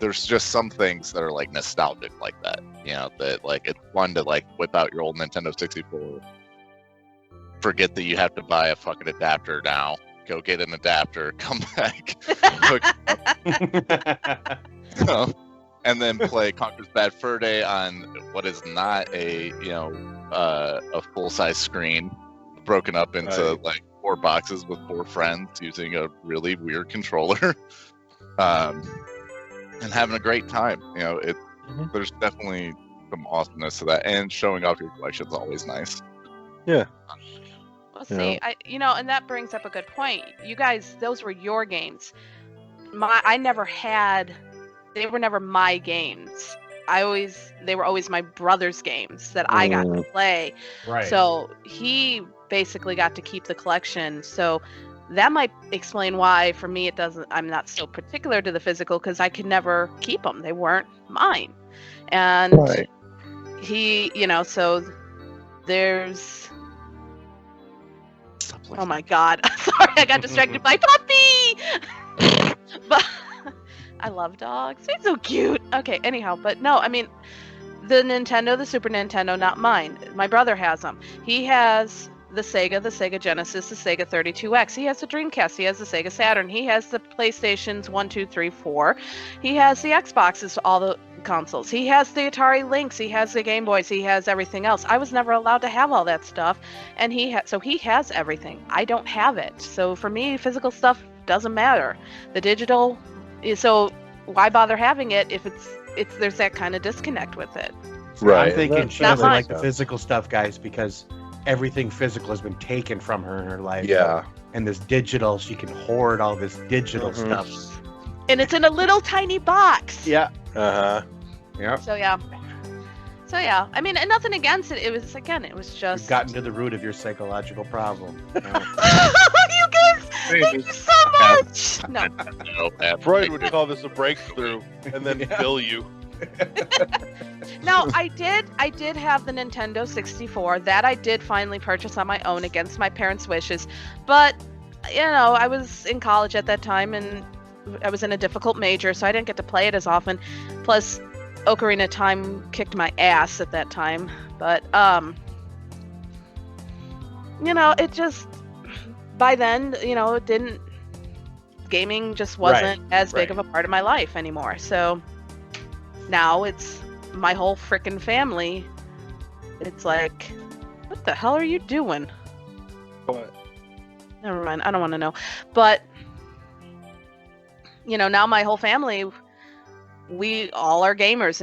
just some things that are like nostalgic like that. You know, that like it's fun to like whip out your old Nintendo 64. Forget that you have to buy a fucking adapter now. Go get an adapter, come back, hook it up. You know, and then play Conker's Bad Fur Day on what is not a a full size screen, broken up into like 4 boxes with 4 friends using a really weird controller, and having a great time. There's definitely some awesomeness to that, and showing off your collection is always nice. Yeah. We'll see. And that brings up a good point. You guys, those were your games. They were never my games. They were always my brother's games that I got to play. Right. So he basically got to keep the collection. So that might explain why, for me, I'm not so particular to the physical, because I could never keep them. They weren't mine. And he, so there's. Oh my God! Sorry, I got distracted by puppy. But I love dogs. He's so cute. Okay, anyhow, but no, I mean, the Super Nintendo, not mine. My brother has them. He has the Sega Genesis, the Sega 32X. He has the Dreamcast. He has the Sega Saturn. He has the PlayStations 1, 2, 3, 4. He has the Xboxes, all the consoles. He has the Atari Lynx. He has the Game Boys. He has everything else. I was never allowed to have all that stuff, and he has everything. I don't have it. So for me, physical stuff doesn't matter. The digital, so why bother having it if there's that kind of disconnect with it? Right. I'm thinking she Not doesn't mine. like the physical stuff, guys, because everything physical has been taken from her in her life. Yeah. And this digital, she can hoard all this digital stuff. And it's in a little tiny box. Yeah. Yeah. So yeah. I mean, and nothing against it. It was just. You've gotten to the root of your psychological problem. You guys, thank you so much. No. Freud would call this a breakthrough and then bill you. No, I did have the Nintendo 64 that I did finally purchase on my own against my parents' wishes. But, I was in college at that time and I was in a difficult major, so I didn't get to play it as often. Plus, Ocarina of Time kicked my ass at that time. But, it just, by then, it didn't, gaming just wasn't as big of a part of my life anymore. So now it's my whole frickin' family. It's like, what the hell are you doing? What? Never mind, I don't want to know. But, now my whole family, we all are gamers,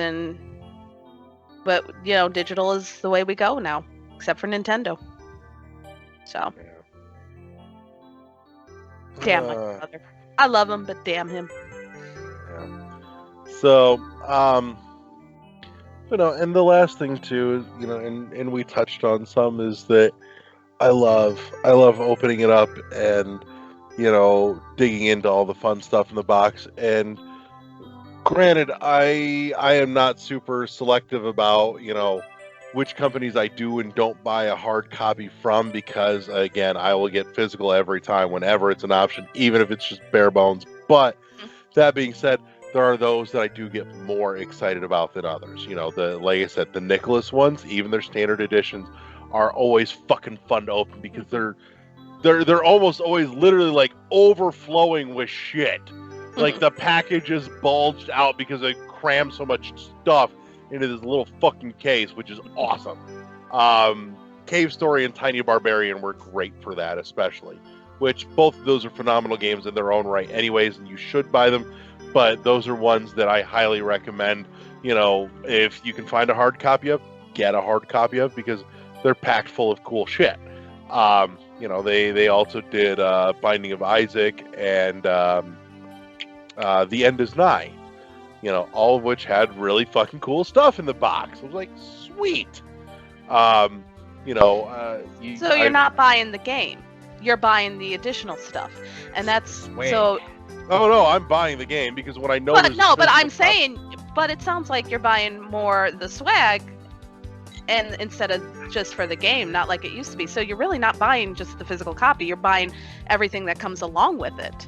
but digital is the way we go now, except for Nintendo. So, damn my brother. I love him, but damn him. So, and the last thing too is, and we touched on some, is that I love opening it up and, digging into all the fun stuff in the box. And granted, I am not super selective about, which companies I do and don't buy a hard copy from, because again, I will get physical every time whenever it's an option, even if it's just bare bones. But that being said, there are those that I do get more excited about than others. Like I said, the Nicholas ones, even their standard editions, are always fucking fun to open, because they're almost always literally like overflowing with shit. Like the package is bulged out because it crammed so much stuff into this little fucking case, which is awesome. Cave Story and Tiny Barbarian were great for that, especially. Which both of those are phenomenal games in their own right, anyways, and you should buy them. But those are ones that I highly recommend. If you can find a hard copy of, get a hard copy of, because they're packed full of cool shit. They also did Binding of Isaac and The End Is Nigh. All of which had really fucking cool stuff in the box. I was like, sweet. You're not buying the game. You're buying the additional stuff, and that's so. Oh no, I'm buying the game because when I know. But I'm saying, but it sounds like you're buying more the swag, and instead of just for the game, not like it used to be. So you're really not buying just the physical copy. You're buying everything that comes along with it,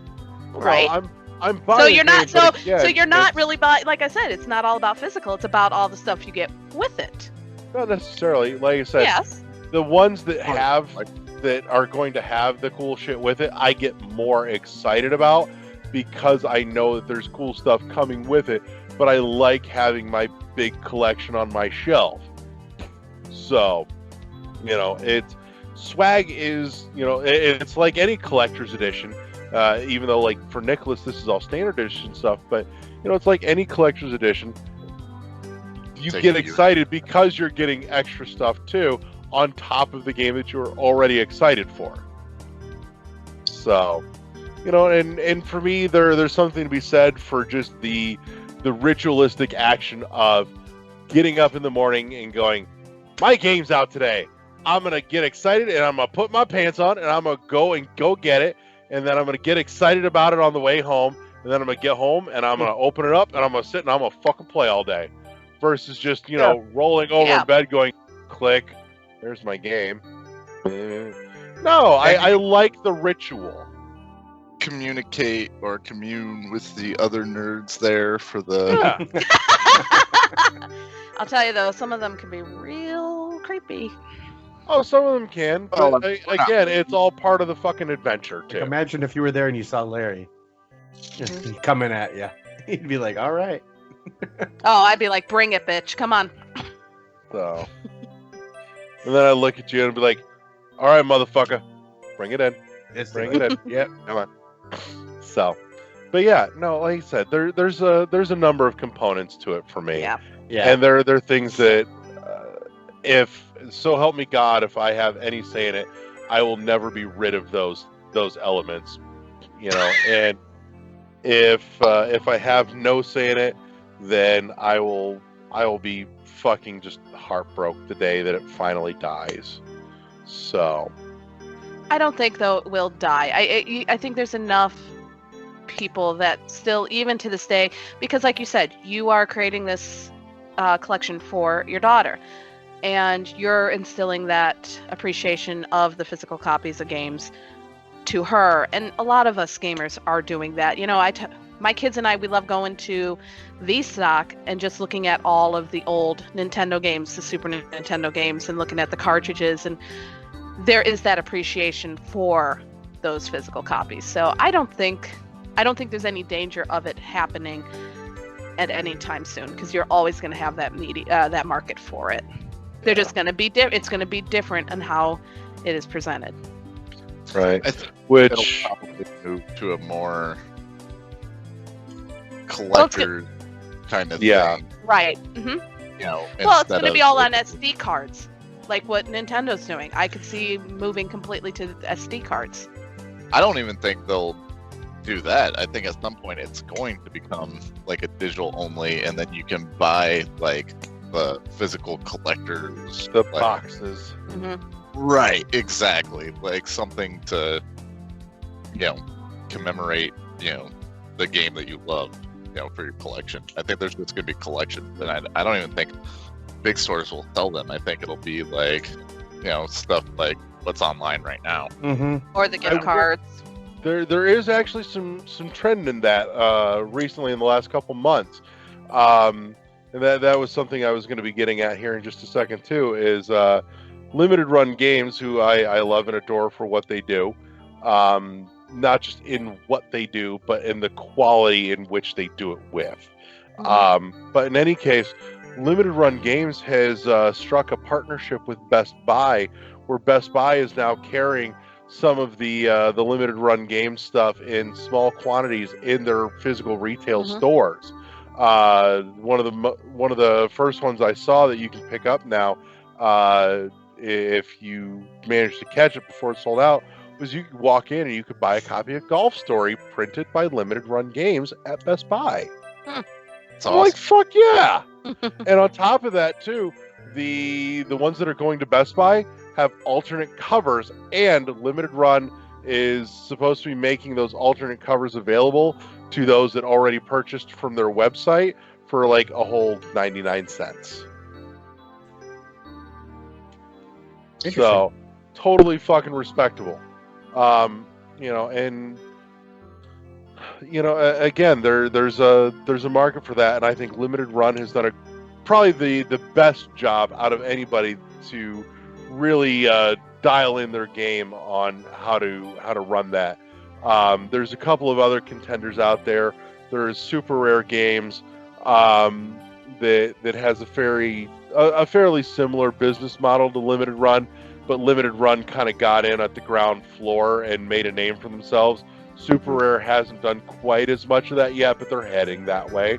right? I'm buying. So you're not. Game, So you're not really buying. Like I said, it's not all about physical. It's about all the stuff you get with it. Not necessarily. Like I said, yes. The ones that are going to have the cool shit with it, I get more excited about, because I know that there's cool stuff coming with it, but I like having my big collection on my shelf. So, it's swag is, it's like any collector's edition, even though like for Nicholas, this is all standard edition stuff, but it's like any collector's edition. You get excited because you're getting extra stuff too on top of the game that you're already excited for. So, and for me, there's something to be said for just the ritualistic action of getting up in the morning and going, my game's out today. I'm going to get excited and I'm going to put my pants on and I'm going to go get it. And then I'm going to get excited about it on the way home. And then I'm going to get home and I'm going to open it up and I'm going to sit and I'm going to fucking play all day. Versus just, rolling over in bed going, click, there's my game. No, I like the ritual. Communicate or commune with the other nerds there for the... Yeah. I'll tell you though, some of them can be real creepy. Oh, some of them can, but again, it's all part of the fucking adventure too. Like, imagine if you were there and you saw Larry coming at you. He'd be like, all right. Oh, I'd be like, bring it, bitch. Come on. So, and then I look at you and be like, all right, motherfucker, bring it in. Bring it in. Yep, come on. So, but yeah, no, like I said, there's a number of components to it for me. Yeah. Yeah. And there are things that, if so help me God, if I have any say in it, I will never be rid of those elements, And if I have no say in it, then I will be fucking just heartbroken the day that it finally dies. So, I don't think though it will die. I think there's enough people that still, even to this day, because like you said, you are creating this collection for your daughter, and you're instilling that appreciation of the physical copies of games to her. And a lot of us gamers are doing that. My kids and I, we love going to VStock and just looking at all of the old Nintendo games, the Super Nintendo games, and looking at the cartridges, and there is that appreciation for those physical copies. So I don't think there's any danger of it happening at any time soon, because you're always going to have that market for it. They're just going to be it's going to be different in how it is presented. Right. Which it'll probably move to a more collector kind of thing. Right. Mm-hmm. Well, it's going to be all on SD cards, like what Nintendo's doing. I could see moving completely to SD cards. I don't even think they'll do that. I think at some point it's going to become like a digital only, and then you can buy like the physical collectors, the boxes. Mm-hmm. Right, exactly. Like something to, commemorate, the game that you love, for your collection. I think there's just going to be collections, and I don't even think big stores will sell them. I think it'll be like, stuff like what's online right now. Mm-hmm. Or the gift cards. There is actually some trend in that recently in the last couple months. And that was something I was going to be getting at here in just a second too, is limited run games, who I love and adore for what they do. Not just in what they do, but in the quality in which they do it with. Mm-hmm. But in any case, Limited Run Games has struck a partnership with Best Buy, where Best Buy is now carrying some of the Limited Run game stuff in small quantities in their physical retail stores. One of the first ones I saw that you can pick up now, if you manage to catch it before it sold out, was you could walk in and you could buy a copy of Golf Story printed by Limited Run Games at Best Buy. It's I'm awesome. like, fuck yeah! And on top of that too, the ones that are going to Best Buy have alternate covers, and Limited Run is supposed to be making those alternate covers available to those that already purchased from their website for like a whole 99 cents. So totally fucking respectable. Again, there's a market for that, and I think Limited Run has done probably the best job out of anybody to really dial in their game on how to run that. There's a couple of other contenders out there. There's Super Rare Games. that has a fairly similar business model to Limited Run, but Limited Run kind of got in at the ground floor and made a name for themselves. Super Rare hasn't done quite as much of that yet, but they're heading that way.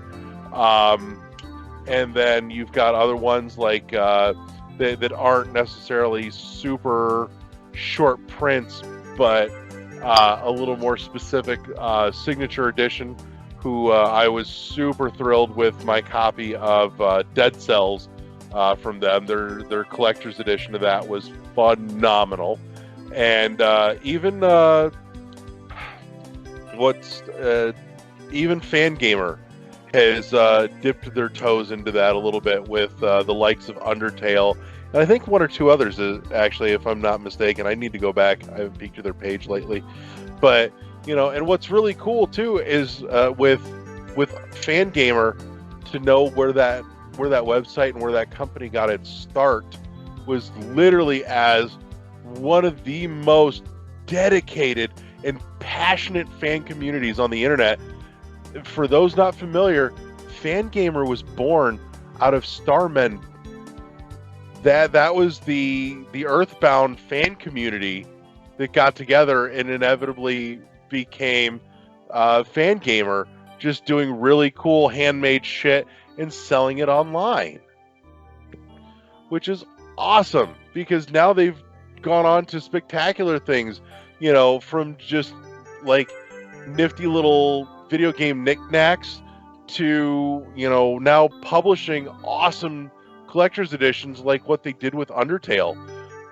And then you've got other ones like that aren't necessarily super short prints, but a little more specific. Signature Edition, who I was super thrilled with my copy of Dead Cells from them. Their collector's edition of that was phenomenal. And even Fangamer has dipped their toes into that a little bit with the likes of Undertale, and I think one or two others, actually, if I'm not mistaken. I need to go back. I haven't peeked at their page lately. But, and what's really cool, too, is with Fangamer, to know where that website and where that company got its start was literally as one of the most dedicated and passionate fan communities on the internet. For those not familiar, Fangamer was born out of Starmen. That was the Earthbound fan community that got together and inevitably became Fangamer, just doing really cool handmade shit and selling it online, which is awesome because now they've gone on to spectacular things, from just like nifty little video game knickknacks to, now publishing awesome collector's editions like what they did with Undertale.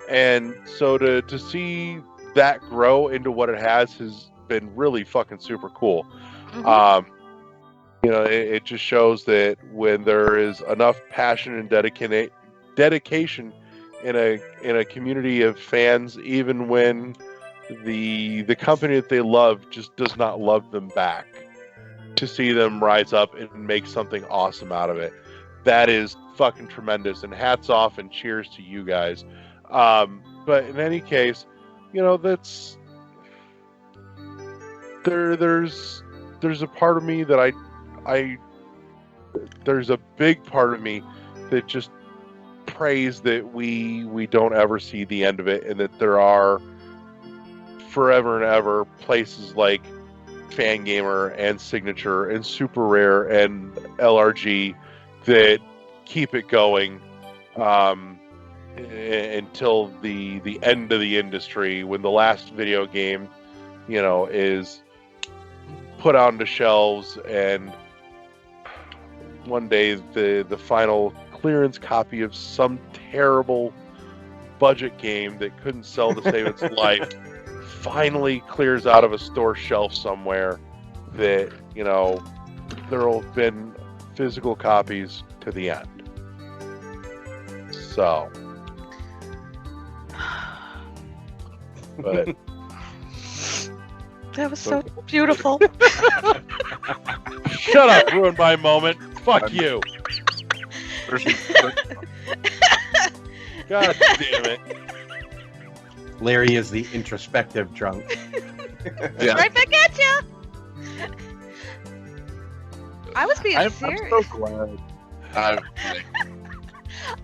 And so to see that grow into what it has been really fucking super cool. Mm-hmm. It just shows that when there is enough passion and dedication in a community of fans, even when the company that they love just does not love them back, to see them rise up and make something awesome out of it, that is fucking tremendous. And hats off and cheers to you guys. But in any case, that's there's a part of me that there's a big part of me that just prays that we don't ever see the end of it, and that there are forever and ever places like Fangamer and Signature and Super Rare and LRG that keep it going until the end of the industry, when the last video game is put onto shelves, and one day the final clearance copy of some terrible budget game that couldn't sell to save its life finally clears out of a store shelf somewhere, that there will have been physical copies to the end. So, but that was so beautiful. Shut up, ruined my moment. Fuck you. God damn it. Larry is the introspective drunk. Yeah. Right back at you. I was being serious. I'm so glad.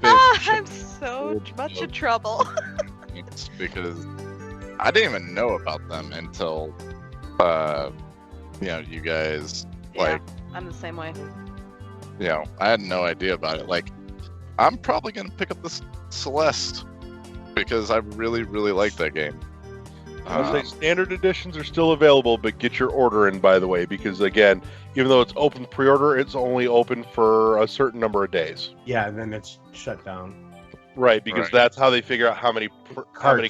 I'm so much in trouble. It's because I didn't even know about them until, you guys, I'm the same way. I had no idea about it. Like, I'm probably going to pick up this Celeste because I really, really like that game. I'll say standard editions are still available, but get your order in, by the way, because again, even though it's open pre-order, it's only open for a certain number of days. Yeah, and then it's shut down. Right, because that's how they figure out how many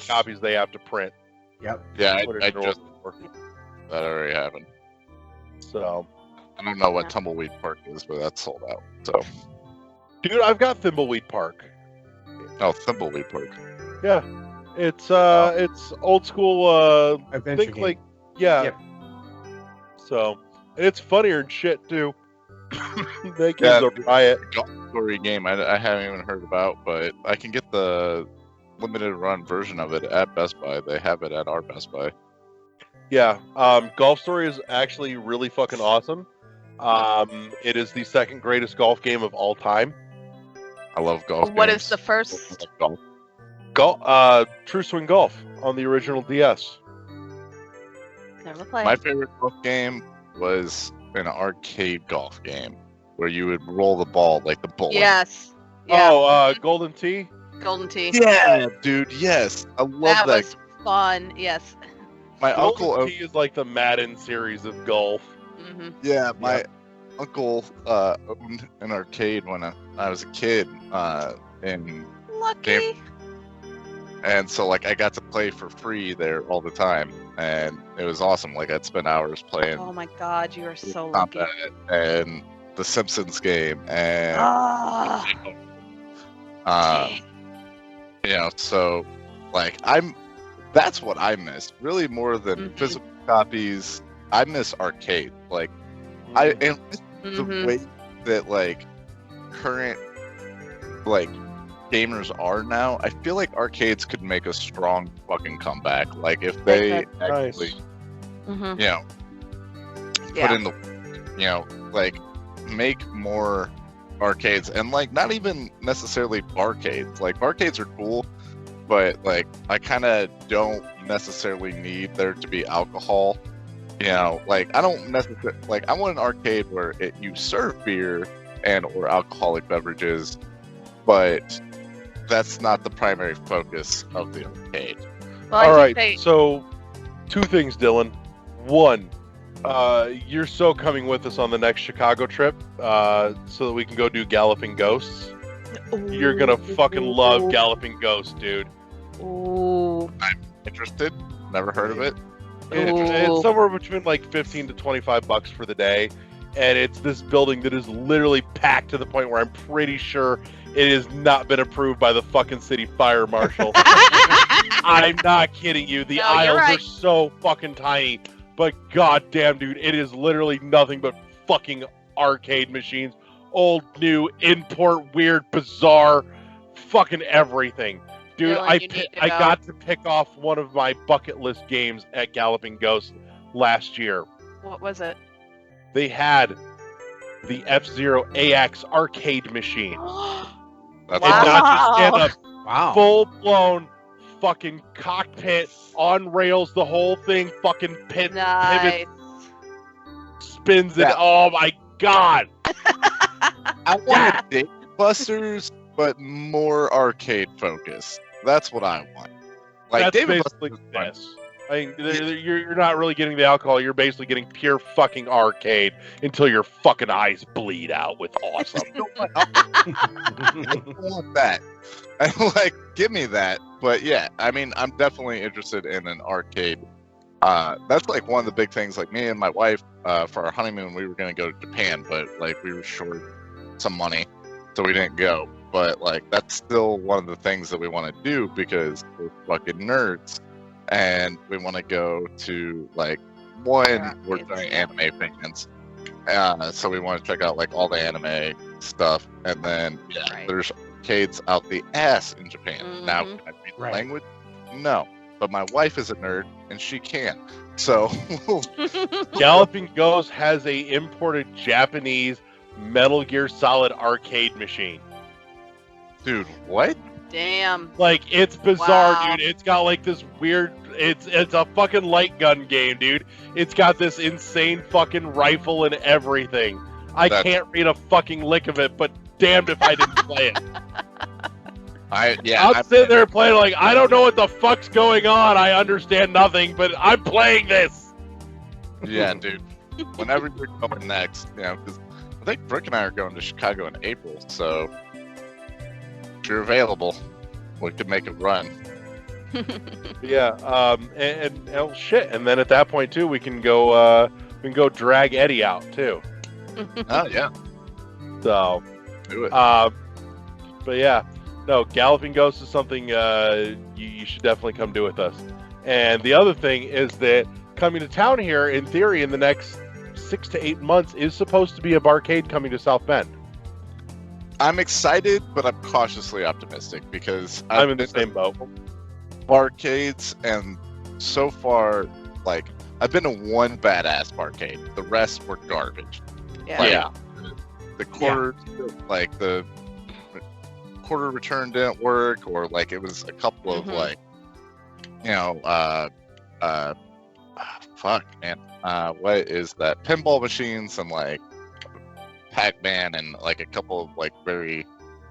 copies they have to print. Yep. Yeah, I just that already happened. So I don't know what Tumbleweed Park is, but that's sold out. So, dude, I've got Thimbleweed Park. Oh, Thimbleweed Park. Yeah, it's old school. Adventure think game. like yeah. Yep. So, and it's funnier and shit too. That game's a riot. Golf Story game I haven't even heard about, but I can get the limited run version of it at Best Buy. They have it at our Best Buy. Yeah, Golf Story is actually really fucking awesome. It is the second greatest golf game of all time. I love golf. What games. is the first? Golf. True Swing Golf on the original DS. Never played. My favorite golf game was an arcade golf game where you would roll the ball like the bowling. Yes. Yeah. Oh, Golden Tee. Golden Tee. Yeah, dude. Yes, I love That that. was fun. Yes. My Golden uncle. Tee is like the Madden series of golf. Hmm. Yeah, my uncle owned an arcade when I was a kid, and Lucky. so like I got to play for free there all the time, and it was awesome. Like I'd spend hours playing Oh my God, you are so lucky. Combat and the Simpsons game, and Ah. so like that's what I miss really more than Mhm. physical copies. I miss arcade. Like and the Mhm. way that like current like gamers are now, I feel like arcades could make a strong fucking comeback. Like if they could. actually, Mhm. put Yeah. in the, like make more arcades and like not even necessarily barcades. Like barcades are cool, but like I kind of don't necessarily need there to be alcohol. Like I don't necessarily like I want an arcade where you serve beer and or alcoholic beverages, but that's not the primary focus of the arcade. Well, I All think right, so 2 things, Dylan. 1, you're so coming with us on the next Chicago trip, so that we can go do Galloping Ghosts. You're gonna fucking love Galloping Ghosts, dude. Ooh. Interested? Never heard of it. It's somewhere between like $15 to $25 for the day, and it's this building that is literally packed to the point where I'm pretty sure it has not been approved by the fucking city fire marshal. I'm not kidding you. The No, you're aisles right. are so fucking tiny, but goddamn, dude, it is literally nothing but fucking arcade machines, old, new, import, weird, bizarre, fucking everything. Dude, Dylan, you need to I go. got to pick off one of my bucket list games at Galloping Ghost last year. What was it? They had the F-Zero AX arcade machine. That's Wow. And not just stand up, Wow. full-blown fucking cockpit, on rails, the whole thing, fucking pivots, Nice. spins it. Yeah. Oh my god! I want Dave Busters, but more arcade focused. That's what I want. Like That's David basically Buster's fun. this. I mean, you're not really getting the alcohol. You're basically getting pure fucking arcade until your fucking eyes bleed out with awesome. I want that. Like, give me that. But yeah, I mean, I'm definitely interested in an arcade. That's like one of the big things. Like me and my wife, for our honeymoon, we were gonna go to Japan, but like we were short some money, so we didn't go. But like that's still one of the things that we want to do because we're fucking nerds, and we want to go to like we're giant anime fans. So we want to check out like all the anime stuff, and then Right. there's arcades out the ass in Japan. Now, Mhm. can I read the Right. language? No, but my wife is a nerd and she can. So Galloping Ghost has a imported Japanese Metal Gear Solid arcade machine. dude, what? Damn. Like, it's bizarre, Wow. dude. It's got like this weird. It's a fucking light gun game, dude. It's got this insane fucking rifle and everything. I That's- can't read a fucking lick of it, but damned if I didn't play it. I'm sitting there playing like, I don't know what the fuck's going on. I understand nothing, but I'm playing this. Yeah, dude. Whenever you're going next, because I think Brooke and I are going to Chicago in April, so if you're available, we could make a run. Yeah. And oh shit. And then at that point too, we can go drag Eddie out too. Oh yeah, So. do it. But yeah, no, Galloping Ghost is something you should definitely come do with us. And the other thing is that coming to town here, in theory, in the next 6 to 8 months, is supposed to be a barcade coming to South Bend. I'm excited, but I'm cautiously optimistic because I'm in the been to same boat. barcades, and so far, like I've been to one badass barcade. The rest were garbage. Yeah. Like, Yeah. the quarter, like the quarter return didn't work, or like it was a couple of like, you know, fuck, man, what is that? Pinball machines and like Pac-Man and like a couple of like very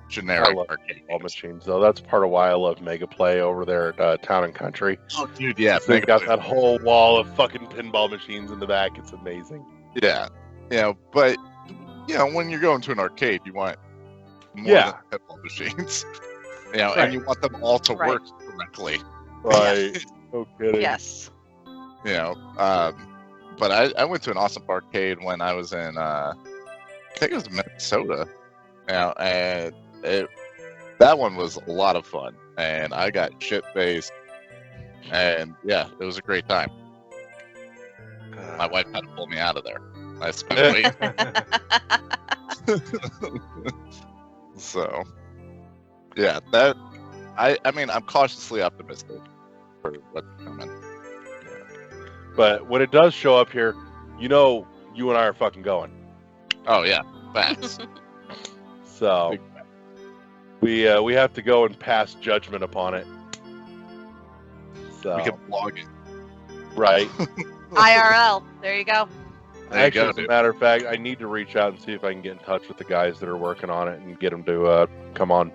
generic arcade All games. machines, though. That's part of why I love Mega Play over there at Town and Country. Oh, dude, yeah, They've Mega got Play. that whole wall of fucking pinball machines in the back. It's amazing. Yeah, you know, but you know, when you're going to an arcade, you want more Yeah. than pinball machines, you know, Right. and you want them all to Right. work correctly. Right. No kidding. Yes. You know, but I went to an awesome arcade when I was in I think it was Minnesota, you know, and that one was a lot of fun, and I got shit faced, and yeah, it was a great time. My wife had to pull me out of there. I spent way. So yeah, that I mean, I'm cautiously optimistic for what's coming. But when it does show up here, you know you and I are fucking going. Oh yeah, facts. So we have to go and pass judgment upon it. So We can vlog it. right. IRL. There you go. There you Actually, go, as a dude. matter of fact, I need to reach out and see if I can get in touch with the guys that are working on it and get them to come on.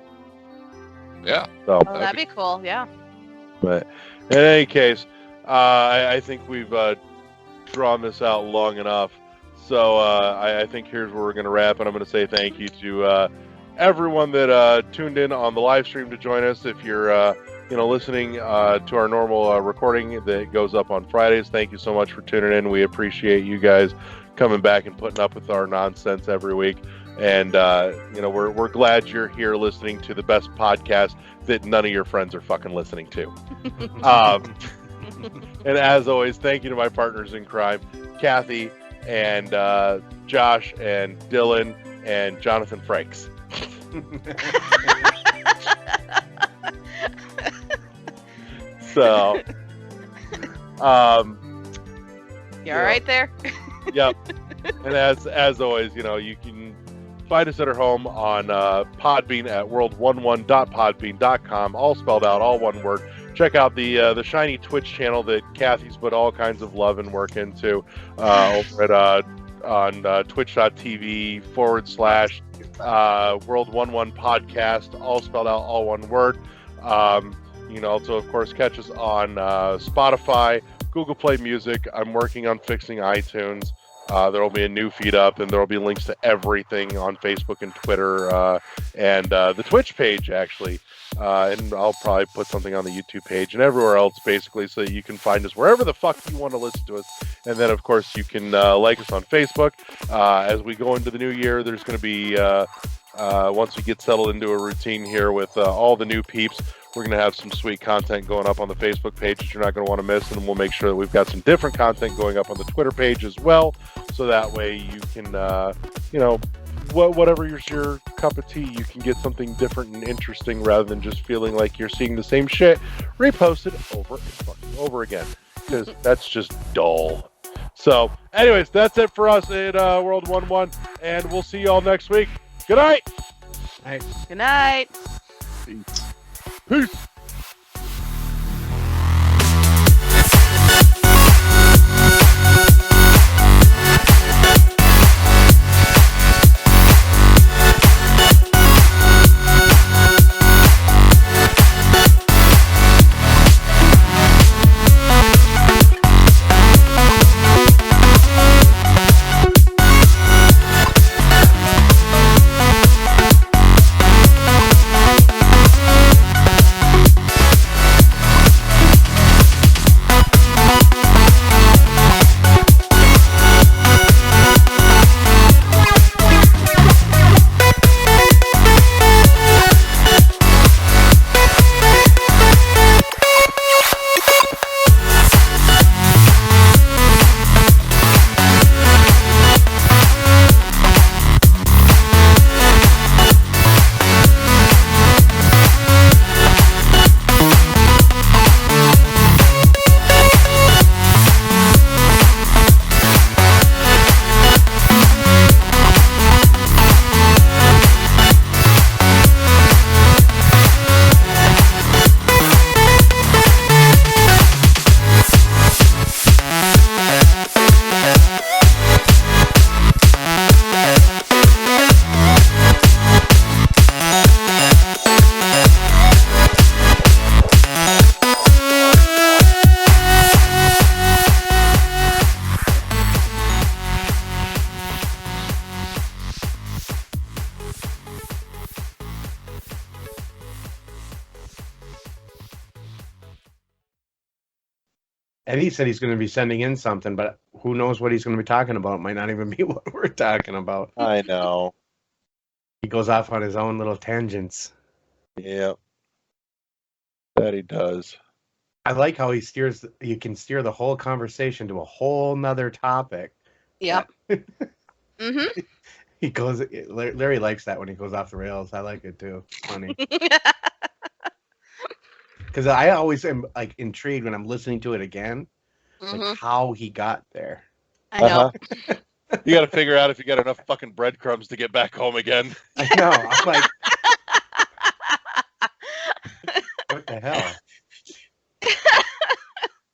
Yeah. So, Oh, that'd be cool. Yeah. but in any case, I think we've drawn this out long enough. So I think here's where we're going to wrap, and I'm going to say thank you to everyone that tuned in on the live stream to join us. If you're listening to our normal recording that goes up on Fridays, thank you so much for tuning in. We appreciate you guys coming back and putting up with our nonsense every week. And we're glad you're here listening to the best podcast that none of your friends are fucking listening to. And as always, thank you to my partners in crime, Kathy and Josh and Dylan and Jonathan Frakes. So, You all right there? yep. And as always, you can find us at our home on Podbean at world11.podbean.com, all spelled out, all one word. Check out the shiny Twitch channel that Kathy's put all kinds of love and work into over at on twitch.tv/World11 Podcast, all spelled out, all one word. You can also, of course, catch us on Spotify, Google Play Music. I'm working on fixing iTunes. There will be a new feed up, and there will be links to everything on Facebook and Twitter and the Twitch page, actually. And I'll probably put something on the YouTube page and everywhere else, basically, so that you can find us wherever the fuck you want to listen to us. And then, of course, you can like us on Facebook. As we go into the new year, there's going to be, once we get settled into a routine here with all the new peeps, we're going to have some sweet content going up on the Facebook page that you're not going to want to miss, and we'll make sure that we've got some different content going up on the Twitter page as well, so that way you can, whatever your cup of tea, you can get something different and interesting rather than just feeling like you're seeing the same shit reposted over and fucking over again, because that's just dull. So, anyways, that's it for us at World 1-1, and we'll see you all next week. Good night! Good night. Peace! And he said he's going to be sending in something, but who knows what he's going to be talking about? It might not even be what we're talking about. I know. He goes off on his own little tangents. Yep. That he does. I like how you can steer the whole conversation to a whole nother topic. Yep. Mm-hmm. He goes, Larry likes that when he goes off the rails. I like it too. It's funny. Because I always am like intrigued when I'm listening to it again, like how he got there. I know. You got to figure out if you got enough fucking breadcrumbs to get back home again. I know. I'm like, what the hell?